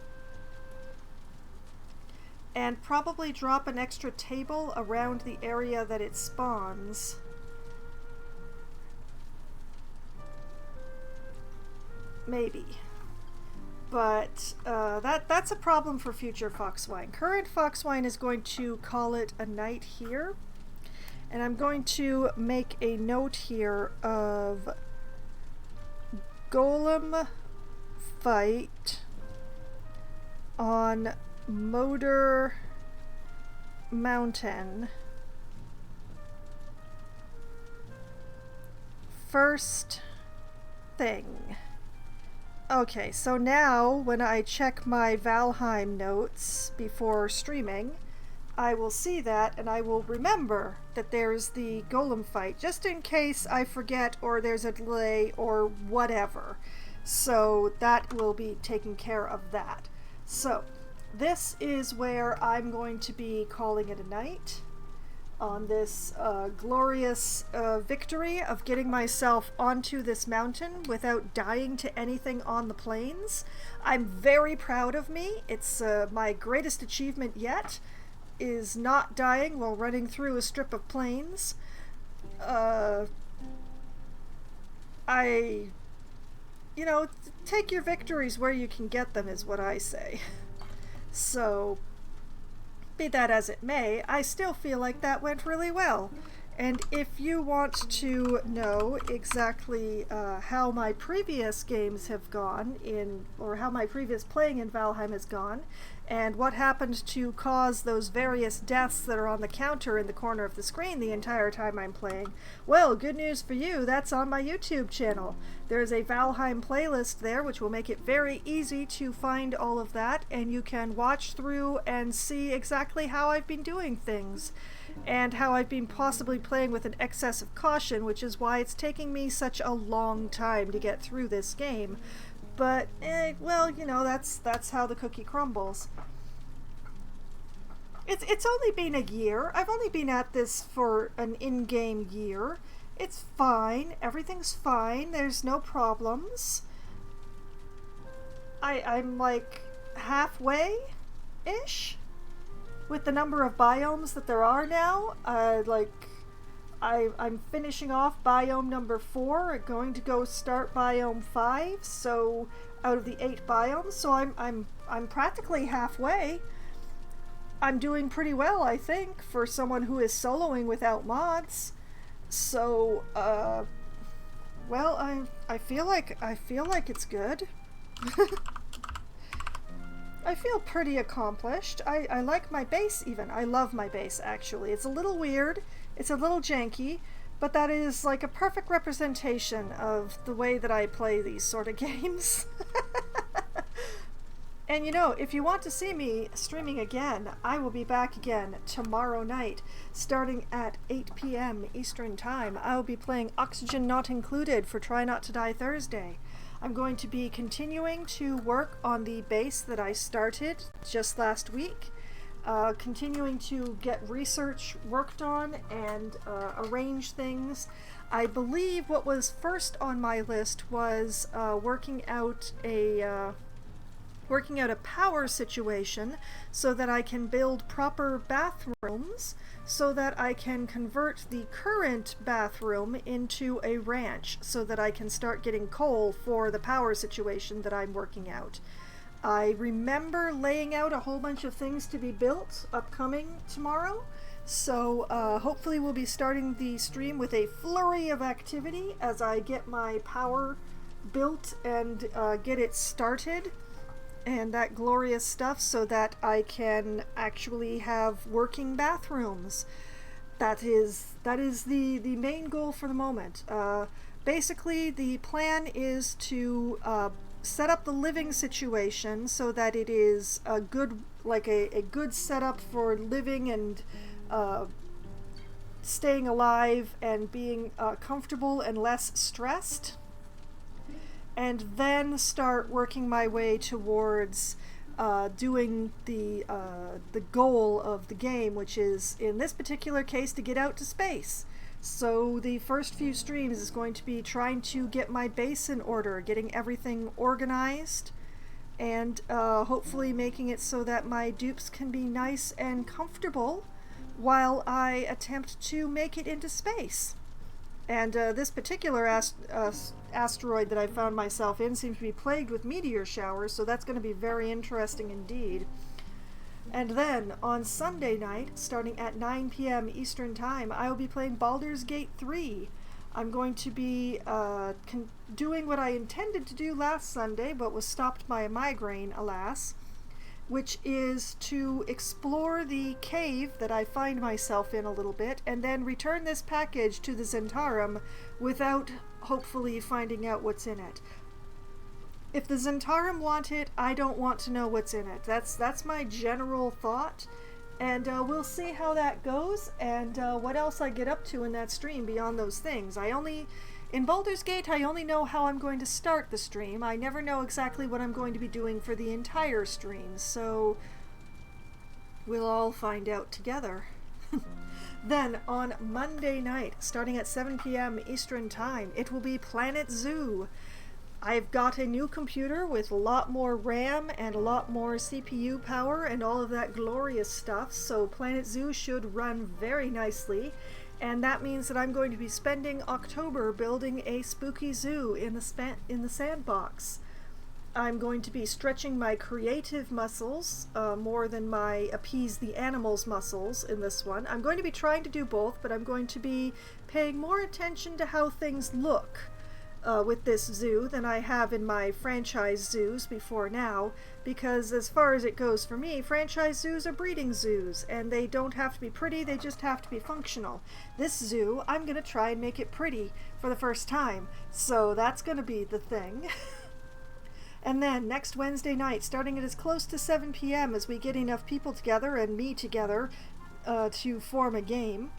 Speaker 1: and probably drop an extra table around the area that it spawns. Maybe. But that's a problem for future Foxwine. Current Foxwine is going to call it a night here. And I'm going to make a note here of golem fight on Moder Mountain. First thing. Okay, so now when I check my Valheim notes before streaming, I will see that and I will remember that there's the golem fight, just in case I forget or there's a delay or whatever. So that will be taking care of that. So this is where I'm going to be calling it a night on this glorious victory of getting myself onto this mountain without dying to anything on the plains. I'm very proud of me. It's my greatest achievement yet, is not dying while running through a strip of plains. You know, take your victories where you can get them is what I say. So, be that as it may, I still feel like that went really well. And if you want to know exactly how my previous games have gone or how my previous playing in Valheim has gone, and what happened to cause those various deaths that are on the counter in the corner of the screen the entire time I'm playing, well, good news for you, that's on my YouTube channel. There's a Valheim playlist there which will make it very easy to find all of that, and you can watch through and see exactly how I've been doing things, and how I've been possibly playing with an excess of caution, which is why it's taking me such a long time to get through this game. But, well, you know, that's how the cookie crumbles. It's only been a year. I've only been at this for an in-game year. It's fine. Everything's fine. There's no problems. I'm like halfway-ish with the number of biomes that there are now. I'm finishing off biome number 4, going to go start biome 5, so out of the 8 biomes, so I'm practically halfway. I'm doing pretty well, I think, for someone who is soloing without mods. So, well, I feel like it's good. I feel pretty accomplished. I like my base even. I love my base, actually. It's a little weird. It's a little janky, But that is like a perfect representation of the way that I play these sort of games. And you know, if you want to see me streaming again, I will be back again tomorrow night, starting at 8 p.m. Eastern Time. I will be playing Oxygen Not Included for Try Not to Die Thursday. I'm going to be continuing to work on the base that I started just last week, continuing to get research worked on and arrange things. I believe what was first on my list was working out a power situation so that I can build proper bathrooms, so that I can convert the current bathroom into a ranch so that I can start getting coal for the power situation that I'm working out. I remember laying out a whole bunch of things to be built upcoming tomorrow, so hopefully we'll be starting the stream with a flurry of activity as I get my power built and get it started and that glorious stuff so that I can actually have working bathrooms. That is the main goal for the moment. Basically, the plan is to set up the living situation so that it is a good, like a good setup for living and staying alive and being comfortable and less stressed. And then start working my way towards doing the goal of the game, which is, in this particular case, to get out to space. So the first few streams is going to be trying to get my base in order, getting everything organized, and hopefully making it so that my dupes can be nice and comfortable while I attempt to make it into space. And this particular asteroid that I found myself in seems to be plagued with meteor showers, so that's going to be very interesting indeed. And then, on Sunday night, starting at 9 p.m. Eastern Time, I will be playing Baldur's Gate 3. I'm going to be doing what I intended to do last Sunday, but was stopped by a migraine, alas, which is to explore the cave that I find myself in a little bit, and then return this package to the Zentarum without hopefully finding out what's in it. If the Zentarum want it, I don't want to know what's in it. That's my general thought, and we'll see how that goes, and what else I get up to in that stream beyond those things. In Baldur's Gate, I only know how I'm going to start the stream. I never know exactly what I'm going to be doing for the entire stream, so we'll all find out together. Then, on Monday night, starting at 7 p.m. Eastern Time, it will be Planet Zoo. I've got a new computer with a lot more RAM and a lot more CPU power and all of that glorious stuff, so Planet Zoo should run very nicely. And that means that I'm going to be spending October building a spooky zoo in the sandbox. I'm going to be stretching my creative muscles more than my appease the animals muscles in this one. I'm going to be trying to do both, but I'm going to be paying more attention to how things look with this zoo than I have in my franchise zoos before now, because as far as it goes for me, franchise zoos are breeding zoos, and they don't have to be pretty, they just have to be functional. This zoo, I'm going to try and make it pretty for the first time, so that's going to be the thing. And then, next Wednesday night, starting at as close to 7 p.m. as we get enough people together and me together to form a game,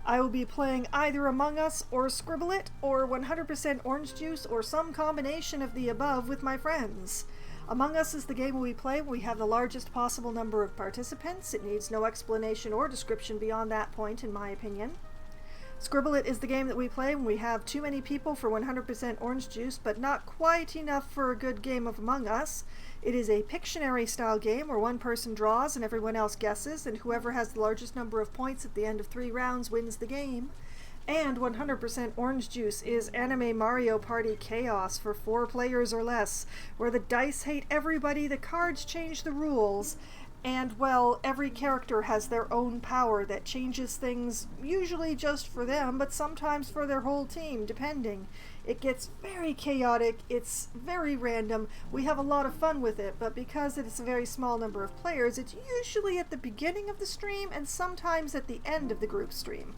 Speaker 1: I will be playing either Among Us or Scribble It or 100% Orange Juice or some combination of the above with my friends. Among Us is the game we play when we have the largest possible number of participants. It needs no explanation or description beyond that point, in my opinion. Scribble It is the game that we play when we have too many people for 100% Orange Juice, but not quite enough for a good game of Among Us. It is a Pictionary style game where one person draws and everyone else guesses, and whoever has the largest number of points at the end of 3 rounds wins the game. And 100% Orange Juice is Anime Mario Party Chaos for 4 players or less, where the dice hate everybody, the cards change the rules, and, well, every character has their own power that changes things, usually just for them, but sometimes for their whole team, depending. It gets very chaotic, it's very random, we have a lot of fun with it, but because it's a very small number of players, it's usually at the beginning of the stream and sometimes at the end of the group stream.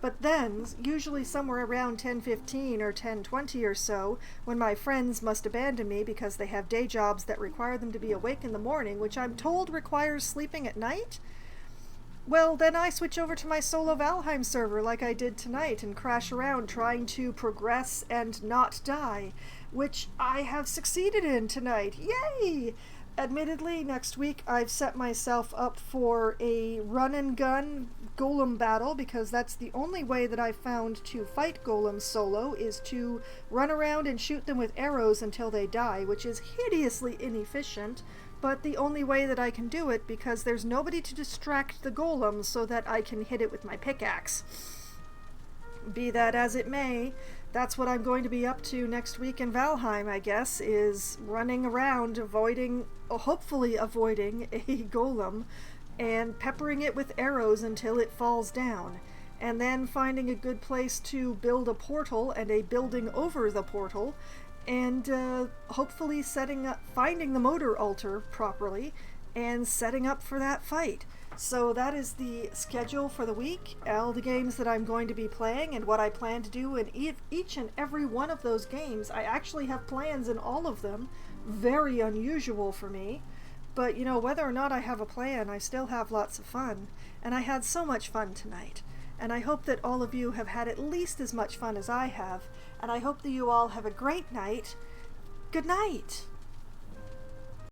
Speaker 1: But then, usually somewhere around 10:15 or 10:20 or so, when my friends must abandon me because they have day jobs that require them to be awake in the morning, which I'm told requires sleeping at night, well, then I switch over to my solo Valheim server like I did tonight and crash around trying to progress and not die, which I have succeeded in tonight. Yay! Admittedly, next week I've set myself up for a run and gun golem battle because that's the only way that I've found to fight golems solo, is to run around and shoot them with arrows until they die, which is hideously inefficient, but the only way that I can do it because there's nobody to distract the golem so that I can hit it with my pickaxe. Be that as it may, that's what I'm going to be up to next week in Valheim, I guess, is running around hopefully avoiding a golem and peppering it with arrows until it falls down, and then finding a good place to build a portal and a building over the portal, and hopefully finding the motor altar properly and setting up for that fight. So that is the schedule for the week, all the games that I'm going to be playing and what I plan to do in each and every one of those games. I actually have plans in all of them, very unusual for me, but you know, whether or not I have a plan, I still have lots of fun, and I had so much fun tonight. And I hope that all of you have had at least as much fun as I have, and I hope that you all have a great night. Good night!